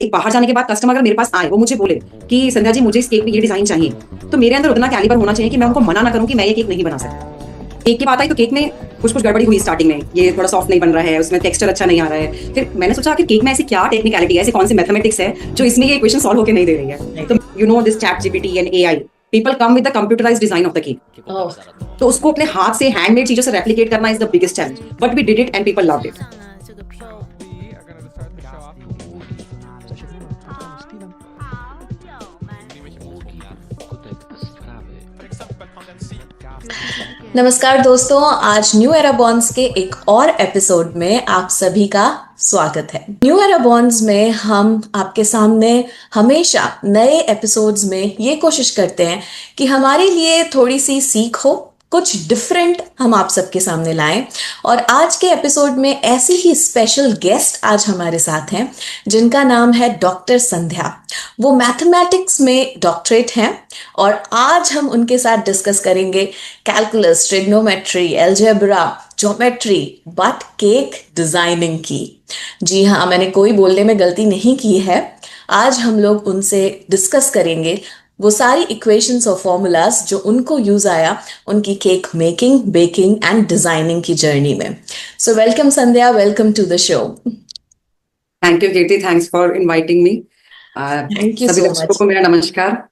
एक बाहर जाने के बाद कस्टमर अगर मेरे पास आए, वो मुझे बोले कि संध्या जी मुझे इस केक में ये डिजाइन चाहिए, तो मेरे अंदर उतना कैलिबर होना चाहिए कि मैं उनको मना ना करूं कि मैं ये केक नहीं बना सकती। केक की बात आई तो केक में कुछ कुछ गड़बड़ी हुई स्टार्टिंग में, ये थोड़ा सॉफ्ट नहीं बन रहा है, उसमें टेक्सचर अच्छा नहीं आ रहा है। फिर मैंने सोचा कि केक में ऐसी क्या टेक्निकलिटी है, ऐसी कौन सी मैथमेटिक्स है जो इसमें ये इक्वेशन सॉल्व होकर नहीं दे रही है। तो you know this ChatGPT and AI, people come with the computerised design of the cake. Oh, तो उसको अपने हाथ से हैंडमेड चीजों से रेप्लिकेट करना is the biggest challenge, but we did it and people loved it. नमस्कार दोस्तों, आज न्यू एरा बॉन्ड्स के एक और एपिसोड में आप सभी का स्वागत है। न्यू एरा बॉन्ड्स में हम आपके सामने हमेशा नए एपिसोड्स में ये कोशिश करते हैं कि हमारे लिए थोड़ी सी सीख हो, कुछ डिफरेंट हम आप सबके सामने लाएं। और आज के एपिसोड में ऐसी ही स्पेशल गेस्ट आज हमारे साथ हैं जिनका नाम है डॉक्टर संध्या। वो मैथमेटिक्स में डॉक्टरेट हैं और आज हम उनके साथ डिस्कस करेंगे calculus, trigonometry, algebra, geometry, but cake designing की। जी हाँ, मैंने कोई बोलने में गलती नहीं की है। आज हम लोग उनसे डिस्कस करेंगे वो सारी इक्वेशंस और फॉर्मूलाज जो उनको यूज आया उनकी cake making, baking and designing की जर्नी में। So welcome Sandhya, welcome to the show. Thank you Kirti, thanks for inviting me. Thank you सभी सो दर्शकों मच। को मेरा नमस्कार।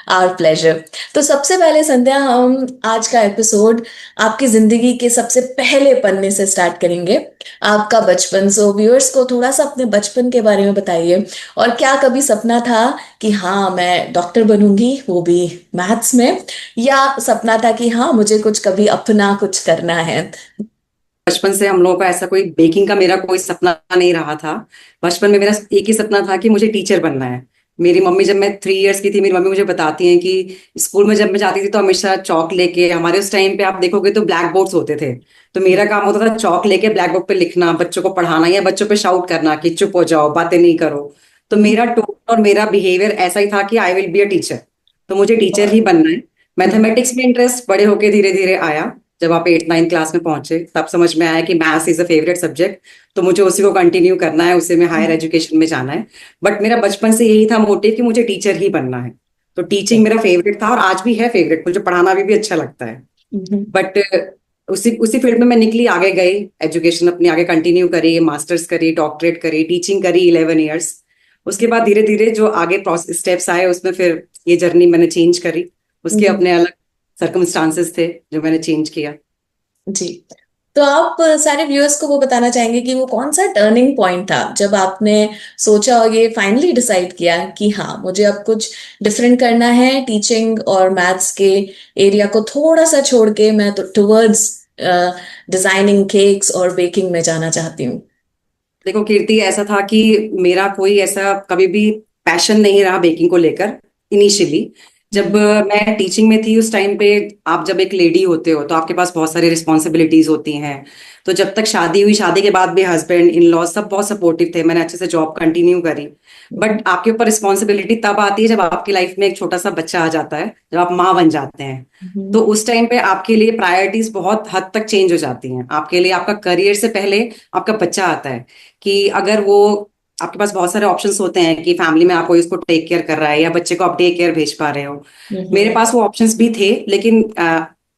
Our pleasure. तो सबसे पहले संध्या, हम आज का एपिसोड आपकी जिंदगी के सबसे पहले पन्ने से स्टार्ट करेंगे। आपका बचपन, सो व्यूअर्स को थोड़ा सा अपने बचपन के बारे में बताइए। और क्या कभी सपना था कि हाँ मैं डॉक्टर बनूंगी, वो भी मैथ्स में, या सपना था कि हाँ मुझे कुछ कभी अपना कुछ करना है? बचपन से हम लोगों का ऐसा कोई बेकिंग का मेरा कोई सपना नहीं रहा था। बचपन में मेरा एक ही सपना था कि मुझे टीचर बनना है। मेरी मम्मी, जब मैं 3 इयर्स की थी, मेरी मम्मी मुझे बताती हैं कि स्कूल में जब मैं जाती थी तो हमेशा चौक लेके, हमारे उस टाइम पे आप देखोगे तो ब्लैक बोर्ड्स होते थे, तो मेरा काम होता था चौक लेके ब्लैक बोर्ड पे लिखना, बच्चों को पढ़ाना या बच्चों पे शाउट करना कि चुप हो जाओ, बातें नहीं करो। तो मेरा टोन और मेरा बिहेवियर ऐसा ही था कि I will be a teacher, तो मुझे टीचर ही बनना है। मैथमेटिक्स में इंटरेस्ट बड़े होके धीरे धीरे आया। जब आप 8 9 क्लास में पहुंचे तब समझ में आया कि maths is a favourite subject, तो मुझे उसी को कंटिन्यू करना है, उसी में हायर एजुकेशन में जाना है। बट मेरा बचपन से यही था मोटिव कि मुझे टीचर ही बनना है। तो टीचिंग मेरा फेवरेट था और आज भी है फेवरेट, मुझे पढ़ाना भी अच्छा लगता है। बट उसी उसी फील्ड में मैं निकली, आगे गई, एजुकेशन अपनी आगे कंटिन्यू करी, मास्टर्स करी, डॉक्टरेट करी, टीचिंग करी 11 इयर्स। उसके बाद धीरे धीरे जो आगे प्रोसेस स्टेप्स आए उसमें फिर ये जर्नी मैंने चेंज करी। उसके अपने अलग सर्कमस्टांसेस थे जो मैंने चेंज किया। जी। तो आप सारे व्यूअर्स को वो बताना चाहेंगे कि वो कौन सा टर्निंग पॉइंट था जब आपने सोचा और ये फाइनली डिसाइड किया कि हाँ मुझे अब कुछ डिफरेंट करना है, टीचिंग और मैथ्स के एरिया को थोड़ा सा छोड़ के मैं तो टुवर्ड्स डिजाइनिंग केक्स और बेकिंग में जाना चाहती हूँ? देखो कीर्ति, ऐसा था कि मेरा कोई ऐसा कभी भी पैशन नहीं रहा बेकिंग को लेकर। इनिशियली जब मैं टीचिंग में थी उस टाइम पे, आप जब एक लेडी होते हो तो आपके पास बहुत सारी रिस्पॉन्सिबिलिटीज होती हैं। तो जब तक शादी हुई, शादी के बाद भी हस्बैंड, इन लॉ सब बहुत सपोर्टिव थे, मैंने अच्छे से जॉब कंटिन्यू करी। बट आपके ऊपर रिस्पॉन्सिबिलिटी तब आती है जब आपकी लाइफ में एक छोटा सा बच्चा आ जाता है, जब आप माँ बन जाते हैं। तो उस टाइम पे आपके लिए प्रायोरिटीज बहुत हद तक चेंज हो जाती हैं। आपके लिए आपका करियर से पहले आपका बच्चा आता है। कि अगर वो, आपके पास बहुत सारे ऑप्शंस होते हैं कि फैमिली में आप कोई उसको टेक केयर कर रहा है या बच्चे को आप डे केयर भेज पा रहे हो। मेरे पास वो ऑप्शंस भी थे, लेकिन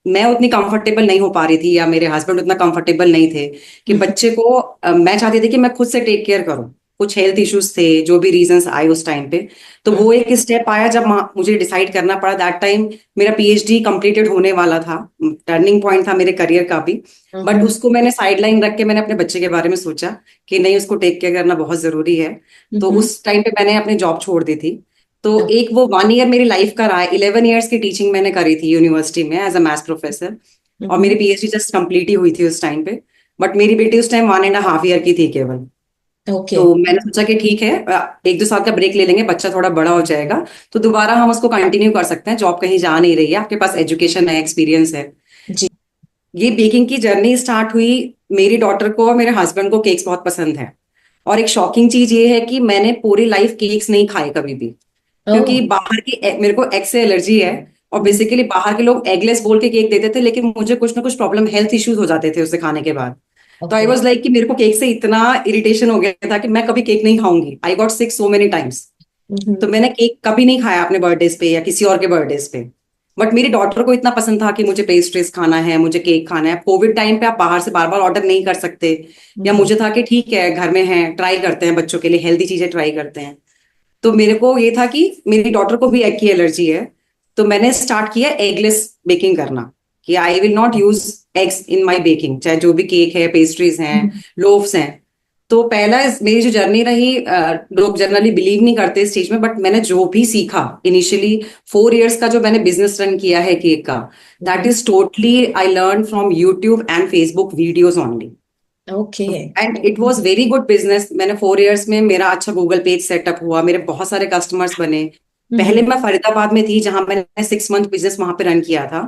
मैं उतनी कंफर्टेबल नहीं हो पा रही थी या मेरे हस्बैंड उतना कंफर्टेबल नहीं थे कि बच्चे को मैं चाहती थी कि मैं खुद से टेक केयर करूं। कुछ हेल्थ इश्यूज थे, जो भी रीजंस आए उस टाइम पे। तो वो एक स्टेप आया जब मुझे डिसाइड करना पड़ा। दैट टाइम मेरा पीएचडी कंप्लीटेड होने वाला था, टर्निंग पॉइंट था मेरे करियर का भी। बट उसको मैंने साइडलाइन रख के मैंने अपने बच्चे के बारे में सोचा कि नहीं, उसको टेक केयर करना बहुत जरूरी है। तो उस टाइम पे मैंने अपनी जॉब छोड़ दी थी। तो एक वो 1 ईयर मेरी लाइफ का रहा है। 11 इयर्स की टीचिंग मैंने करी थी यूनिवर्सिटी में एज अ मैथ्स प्रोफेसर, और मेरी पीएचडी जस्ट कंप्लीट ही हुई थी उस टाइम पे। बट मेरी बेटी उस टाइम 1.5 ईयर की थी केवल। ओके। तो मैंने सोचा कि ठीक है, 1 2 साल का ब्रेक ले लेंगे, बच्चा थोड़ा बड़ा हो जाएगा तो दोबारा हम उसको कंटिन्यू कर सकते हैं। जॉब कहीं जा नहीं रही है, आपके पास एजुकेशन है, एक्सपीरियंस है। जी। ये बेकिंग की जर्नी स्टार्ट हुई। मेरी डॉटर को और मेरे हस्बैंड को केक्स बहुत पसंद है। और एक शॉकिंग चीज ये है कि मैंने पूरी लाइफ केक्स नहीं खाए कभी भी, क्योंकि ओह। बाहर की मेरे को एग से एलर्जी है। और बेसिकली बाहर के लोग एगलेस बोल के केक देते थे, लेकिन मुझे कुछ ना कुछ प्रॉब्लम, हेल्थ इश्यूज हो जाते थे उसे खाने के बाद। तो आई ओके। वॉज लाइक कि मेरे को केक से इतना इरिटेशन हो गया था कि मैं कभी केक नहीं खाऊंगी। I got sick so many times. तो मैंने केक कभी नहीं खाया अपने बर्थडेज पे या किसी और के बर्थडेज पे। बट मेरी डॉटर को इतना पसंद था कि मुझे पेस्ट्रीज खाना है, मुझे केक खाना है। कोविड टाइम पे आप बाहर से बार बार ऑर्डर नहीं कर सकते। या मुझे था कि ठीक है घर में है, ट्राई करते हैं, बच्चों के लिए हेल्दी चीजें ट्राई करते हैं। तो मेरे को ये था कि मेरी डॉटर को भी एग की एलर्जी है। तो मैंने स्टार्ट किया एगलेस बेकिंग करना, कि I will not use eggs in my baking, चाहे जो भी केक है, पेस्ट्रीज हैं, लोव्स हैं। तो पहला मेरी जो जर्नी रही, लोग जनरली बिलीव नहीं करते इस चीज में, बट मैंने जो भी सीखा इनिशियली 4 इयर्स का जो मैंने बिजनेस रन किया है केक का, that is totally I learn from YouTube and Facebook videos only. Okay. And it was very good business. मैंने 4 इयर्स में मेरा अच्छा गूगल पेज सेटअप हुआ, मेरे बहुत सारे कस्टमर्स बने। पहले मैं फरीदाबाद में थी, जहां मैंने 6 मंथ बिजनेस वहां पे रन किया था।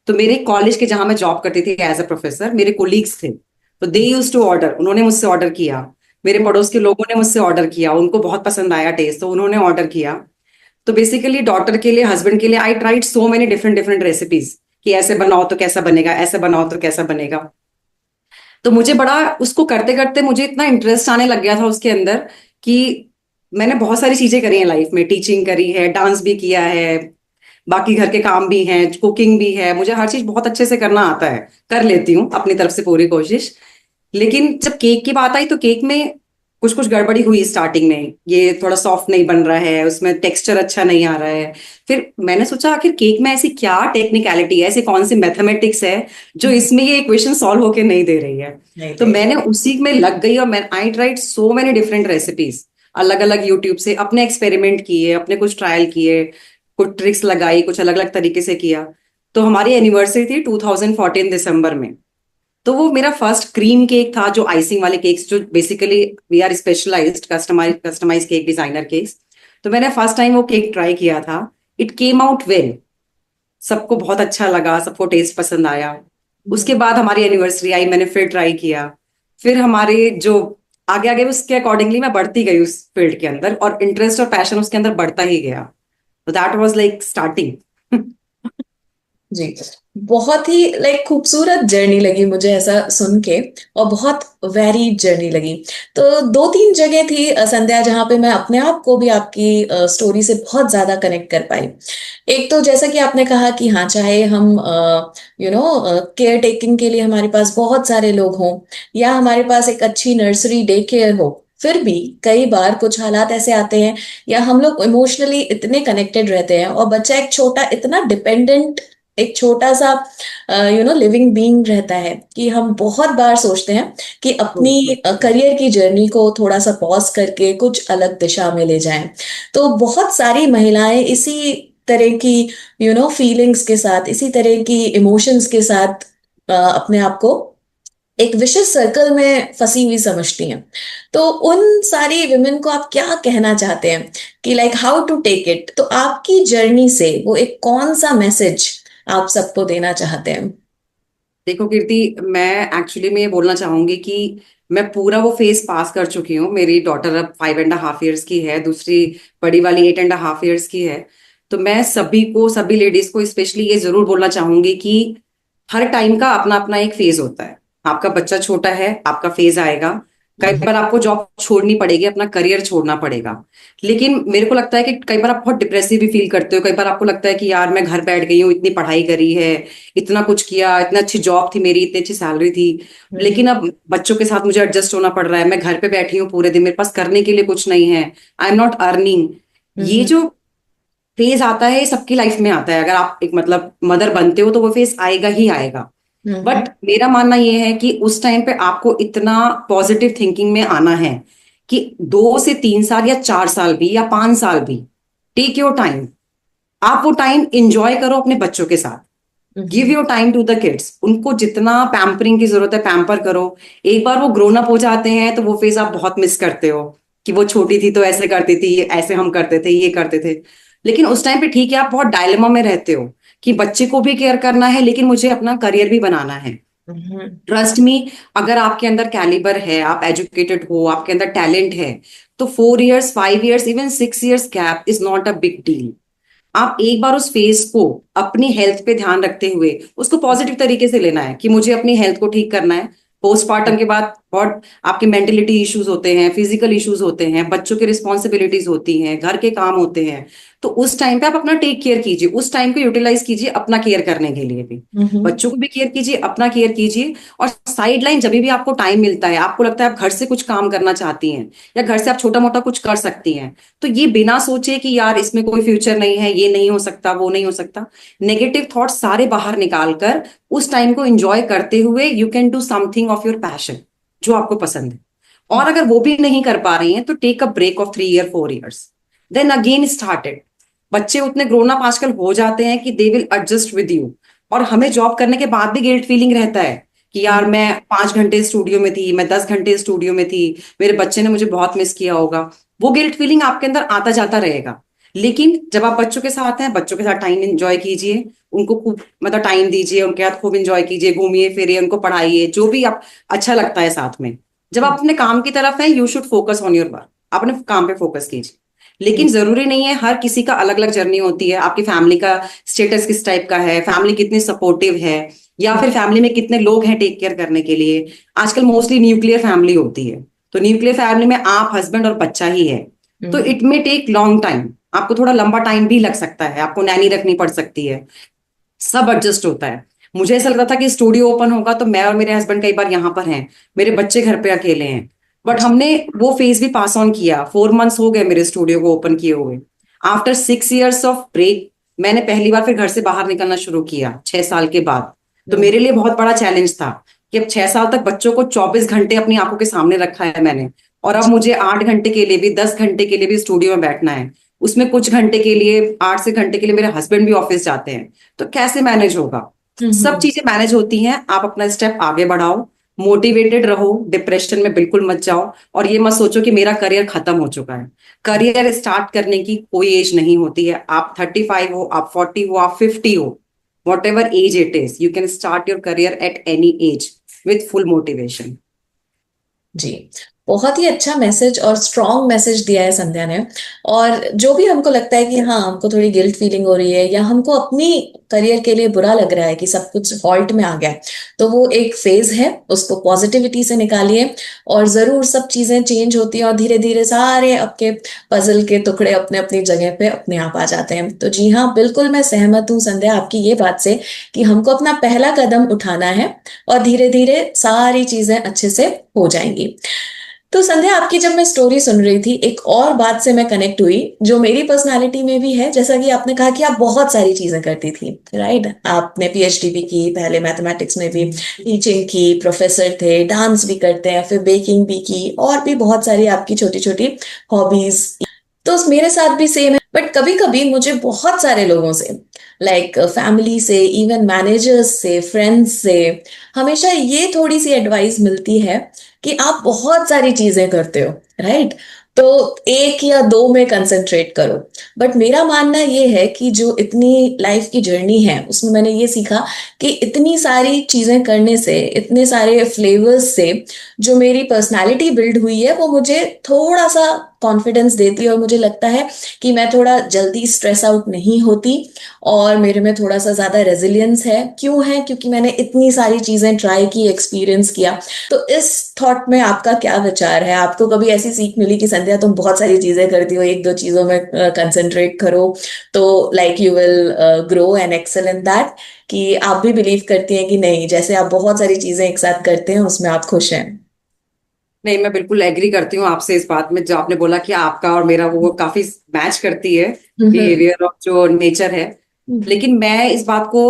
तो मेरे कॉलेज के जहां मैं जॉब करती थी एज अ प्रोफेसर, मेरे कोलीग्स थे। तो दे यूज टू ऑर्डर, उन्होंने मुझसे ऑर्डर किया। मेरे पड़ोस के लोगों ने मुझसे ऑर्डर किया, उनको बहुत पसंद आया टेस्ट, तो उन्होंने ऑर्डर किया। तो बेसिकली डॉटर के लिए, हस्बैंड के लिए I tried so many different different recipes, कि ऐसे बनाओ तो कैसा बनेगा, ऐसे बनाओ तो कैसा बनेगा। तो मुझे बड़ा उसको करते करते मुझे इतना इंटरेस्ट आने लग गया था उसके अंदर, कि मैंने बहुत सारी चीजें करी हैं लाइफ में। टीचिंग करी है, डांस भी किया है, बाकी घर के काम भी हैं, कुकिंग भी है, मुझे हर चीज बहुत अच्छे से करना आता है, कर लेती हूँ अपनी तरफ से पूरी कोशिश। लेकिन जब केक की बात आई तो केक में कुछ कुछ गड़बड़ी हुई स्टार्टिंग में। ये थोड़ा सॉफ्ट नहीं बन रहा है, उसमें टेक्सचर अच्छा नहीं आ रहा है। फिर मैंने सोचा आखिर केक में ऐसी क्या टेक्निकलिटी है, ऐसी कौन सी मैथमेटिक्स है जो इसमें ये इक्वेशन सॉल्व होके नहीं दे रही है। नहीं तो दे मैंने उसी में लग गई, और मैं I tried so many different recipes, अलग अलग यूट्यूब से अपने एक्सपेरिमेंट किए, अपने कुछ ट्रायल किए, कुछ ट्रिक्स लगाई, कुछ अलग अलग तरीके से किया। तो हमारी एनिवर्सरी थी 2014 दिसंबर में। तो वो मेरा फर्स्ट क्रीम केक था, जो आइसिंग वाले केक्स, जो basically we are specialized customize cake designer cakes. तो मैंने फर्स्ट टाइम वो केक ट्राई किया था। इट केम आउट वेल, सबको बहुत अच्छा लगा, सबको टेस्ट पसंद आया। उसके बाद हमारी एनिवर्सरी आई, मैंने फिर ट्राई किया। फिर हमारे जो आगे आगे उसके अकॉर्डिंगली मैं बढ़ती गई उस फील्ड के अंदर, और इंटरेस्ट और पैशन उसके अंदर बढ़ता ही गया। तो दैट वाज लाइक स्टार्टिंग। जी। बहुत ही लाइक खूबसूरत जर्नी लगी मुझे ऐसा सुन के, और बहुत वेरी जर्नी लगी। तो दो तीन जगह थी संध्या जहाँ पे मैं अपने आप को भी आपकी स्टोरी से बहुत ज्यादा कनेक्ट कर पाई। एक तो जैसा कि आपने कहा कि हाँ, चाहे हम केयर टेकिंग के लिए हमारे पास बहुत सारे लोग हों, या हमारे पास एक अच्छी नर्सरी डे केयर हो, फिर भी कई बार कुछ हालात ऐसे आते हैं, या हम लोग इमोशनली इतने कनेक्टेड रहते हैं, और बच्चा एक छोटा इतना डिपेंडेंट, एक छोटा सा लिविंग बीइंग रहता है, कि हम बहुत बार सोचते हैं कि अपनी करियर की जर्नी को थोड़ा सा पॉज करके कुछ अलग दिशा में ले जाएं। तो बहुत सारी महिलाएं इसी तरह की फीलिंग्स के साथ, इसी तरह की इमोशंस के साथ अपने आप को एक विशेष सर्कल में फंसी हुई समझती हैं। तो उन सारी विमेन को आप क्या कहना चाहते हैं कि like how to take it? तो आपकी जर्नी से वो एक कौन सा मैसेज आप सबको देना चाहते हैं? देखो कीर्ति, मैं एक्चुअली में ये बोलना चाहूंगी कि मैं पूरा वो फेज पास कर चुकी हूँ। मेरी डॉटर अब 5.5 ईयर्स की है, दूसरी बड़ी वाली 8.5 ईयर्स की है। तो मैं सभी को, सभी लेडीज को स्पेशली ये जरूर बोलना चाहूंगी कि हर टाइम का अपना अपना एक फेज होता है। आपका बच्चा छोटा है, आपका फेज आएगा। कई बार आपको जॉब छोड़नी पड़ेगी, अपना करियर छोड़ना पड़ेगा। लेकिन मेरे को लगता है कि कई बार आप बहुत डिप्रेसिव भी फील करते हो। कई बार आपको लगता है कि यार मैं घर बैठ गई हूँ, इतनी पढ़ाई करी है, इतना कुछ किया, इतनी अच्छी जॉब थी मेरी, इतनी अच्छी सैलरी थी, हम्म। लेकिन अब बच्चों के साथ मुझे एडजस्ट होना पड़ रहा है। मैं घर पे बैठी हूँ पूरे दिन, मेरे पास करने के लिए कुछ नहीं है, आई एम नॉट अर्निंग। ये हम्म। जो फेज आता है, ये सबकी लाइफ में आता है। अगर आप एक मतलब मदर बनते हो तो वो फेज आएगा ही आएगा। हम्म। बट मेरा मानना ये है कि उस टाइम पे आपको इतना पॉजिटिव थिंकिंग में आना है कि 2 से 3 साल या 4 साल भी या 5 साल भी, टेक योर टाइम। आप वो टाइम इंजॉय करो अपने बच्चों के साथ। Give hmm. Your time to the kids, उनको जितना पैम्परिंग की जरूरत है पैम्पर करो। एक बार वो ग्रोन अप हो जाते हैं तो वो फेज आप बहुत मिस करते हो, कि वो छोटी थी तो ऐसे करती थी, ऐसे हम करते थे, ये करते थे। लेकिन उस टाइम पे ठीक है, आप बहुत डायलेमा में रहते हो कि बच्चे को भी केयर करना है, लेकिन मुझे अपना करियर भी बनाना है। हम्म। ट्रस्ट मी, अगर आपके अंदर कैलिबर है, आप एजुकेटेड हो, आपके अंदर टैलेंट है, तो 4 years, 5 years, even 6 years gap is not a big deal. आप एक बार उस फेज को अपनी हेल्थ पे ध्यान रखते हुए उसको पॉजिटिव तरीके से लेना है, कि मुझे अपनी हेल्थ को ठीक करना है। पोस्टमार्टम के बाद बहुत आपके मेंटलिटी इश्यूज होते हैं, फिजिकल इश्यूज होते हैं, बच्चों की रिस्पॉन्सिबिलिटीज होती हैं, घर के काम होते हैं। तो उस टाइम पे आप अपना टेक केयर कीजिए, उस टाइम को यूटिलाइज कीजिए अपना केयर करने के लिए भी। हम्म। बच्चों को भी केयर कीजिए, अपना केयर कीजिए। और साइड लाइन जब भी आपको टाइम मिलता है, आपको लगता है आप घर से कुछ काम करना चाहती हैं या घर से आप छोटा मोटा कुछ कर सकती हैं, तो ये बिना सोचे कि यार इसमें कोई फ्यूचर नहीं है, ये नहीं हो सकता, वो नहीं हो सकता, नेगेटिव थॉट्स सारे बाहर निकाल कर उस टाइम को एंजॉय करते हुए you can do something of your passion जो आपको पसंद है। और अगर वो भी नहीं कर पा रही हैं तो take a break of 3 year 4 years, then again started. बच्चे उतने ग्रोन अप आजकल हो जाते हैं कि they will adjust with you. और हमें जॉब करने के बाद भी गिल्ट फीलिंग रहता है कि यार मैं 5 घंटे स्टूडियो में थी, मैं 10 घंटे स्टूडियो में थी, मेरे बच्चे ने मुझे बहुत मिस किया होगा। वो गिल्ट फीलिंग आपके अंदर आता जाता रहेगा। लेकिन जब आप बच्चों के साथ हैं, बच्चों के साथ टाइम एंजॉय कीजिए, उनको खूब मतलब टाइम दीजिए, उनके साथ खूब एंजॉय कीजिए, घूमिए फिरिए, उनको पढ़ाइए, जो भी आप अच्छा लगता है साथ में। जब आप अपने काम की तरफ हैं, you should focus on your work, अपने काम पे फोकस कीजिए। लेकिन जरूरी नहीं है, हर किसी का अलग अलग जर्नी होती है। आपकी फैमिली का स्टेटस किस टाइप का है, फैमिली कितनी सपोर्टिव है, या फिर फैमिली में कितने लोग हैं टेक केयर करने के लिए। आजकल मोस्टली न्यूक्लियर फैमिली होती है, तो न्यूक्लियर फैमिली में आप, हस्बैंड और बच्चा ही है, तो it may take long time. आपको थोड़ा लंबा टाइम भी लग सकता है, आपको नैनी रखनी पड़ सकती है, सब एडजस्ट होता है। मुझे ऐसा लगता था कि स्टूडियो ओपन होगा तो मैं और मेरे हस्बैंड कई बार यहाँ पर हैं, मेरे बच्चे घर पे अकेले हैं, बट हमने वो फेज भी पास ऑन किया। 4 मंथ्स हो गए मेरे स्टूडियो को ओपन किए हुए। आफ्टर 6 ईयर्स ऑफ ब्रेक मैंने पहली बार फिर घर से बाहर निकलना शुरू किया 6 साल के बाद। तो मेरे लिए बहुत बड़ा चैलेंज था कि अब 6 साल तक बच्चों को 24 घंटे अपनी आंखों के सामने रखा है मैंने, और अब मुझे 8 घंटे के लिए भी, 10 घंटे के लिए भी स्टूडियो में बैठना है। उसमें कुछ घंटे के लिए, 8 से घंटे के लिए मेरे हस्बैंड भी ऑफिस जाते हैं, तो कैसे मैनेज होगा। सब चीजें मैनेज होती हैं, आप अपना स्टेप आगे बढ़ाओ, मोटिवेटेड रहो, डिप्रेशन में बिल्कुल मत जाओ, और ये मत सोचो कि मेरा करियर खत्म हो चुका है। करियर स्टार्ट करने की कोई एज नहीं होती है। आप 35 हो, आप 40 हो, आप 50 हो, whatever age it is, you can start your career at any age with full motivation. जी, बहुत ही अच्छा मैसेज और स्ट्रॉन्ग मैसेज दिया है संध्या ने। और जो भी हमको लगता है कि हाँ हमको थोड़ी गिल्ट फीलिंग हो रही है या हमको अपनी करियर के लिए बुरा लग रहा है कि सब कुछ हॉल्ट में आ गया है, तो वो एक फेज है, उसको पॉजिटिविटी से निकालिए। और जरूर सब चीजें चेंज होती हैं और धीरे धीरे सारे आपके पजल के टुकड़े अपने अपनी जगह पे अपने आप आ जाते हैं। तो जी हाँ, बिल्कुल मैं सहमत हूँ संध्या आपकी ये बात से कि हमको अपना पहला कदम उठाना है और धीरे धीरे सारी चीजें अच्छे से हो जाएंगी। तो संध्या आपकी जब मैं स्टोरी सुन रही थी, एक और बात से मैं कनेक्ट हुई जो मेरी पर्सनालिटी में भी है। जैसा कि आपने कहा कि आप बहुत सारी चीजें करती थी, राइट? आपने पीएचडी भी की, पहले मैथमेटिक्स में भी टीचिंग की, प्रोफेसर थे, डांस भी करते हैं, फिर बेकिंग भी की, और भी बहुत सारी आपकी छोटी छोटी हॉबीज। तो मेरे साथ भी सेम है। बट कभी कभी मुझे बहुत सारे लोगों से, लाइक फैमिली से, इवन मैनेजर्स से, फ्रेंड्स से, हमेशा ये थोड़ी सी एडवाइस मिलती है कि आप बहुत सारी चीजें करते हो, राइट? तो एक या दो में कंसंट्रेट करो। बट मेरा मानना ये है कि जो इतनी लाइफ की जर्नी है उसमें मैंने ये सीखा कि इतनी सारी चीजें करने से, इतने सारे फ्लेवर्स से जो मेरी पर्सनालिटी बिल्ड हुई है वो मुझे थोड़ा सा कॉन्फिडेंस देती है। और मुझे लगता है कि मैं थोड़ा जल्दी स्ट्रेस आउट नहीं होती और मेरे में थोड़ा सा ज्यादा रेजिलियंस है। क्यों है? क्योंकि मैंने इतनी सारी चीजें ट्राई की, एक्सपीरियंस किया। तो इस थॉट में आपका क्या विचार है? आपको कभी ऐसी सीख मिली कि संध्या तुम बहुत सारी चीजें करती हो, एक दो चीजों में कंसंट्रेट करो तो like you will grow and excel in that? कि आप भी बिलीव करती हैं कि नहीं, जैसे आप बहुत सारी चीजें एक साथ करते हैं उसमें आप खुश हैं? नहीं, मैं बिल्कुल एग्री करती हूँ आपसे इस बात में, जो आपने बोला कि आपका और मेरा वो काफी मैच करती है, हम्म। बिहेवियर और जो नेचर है। लेकिन मैं इस बात को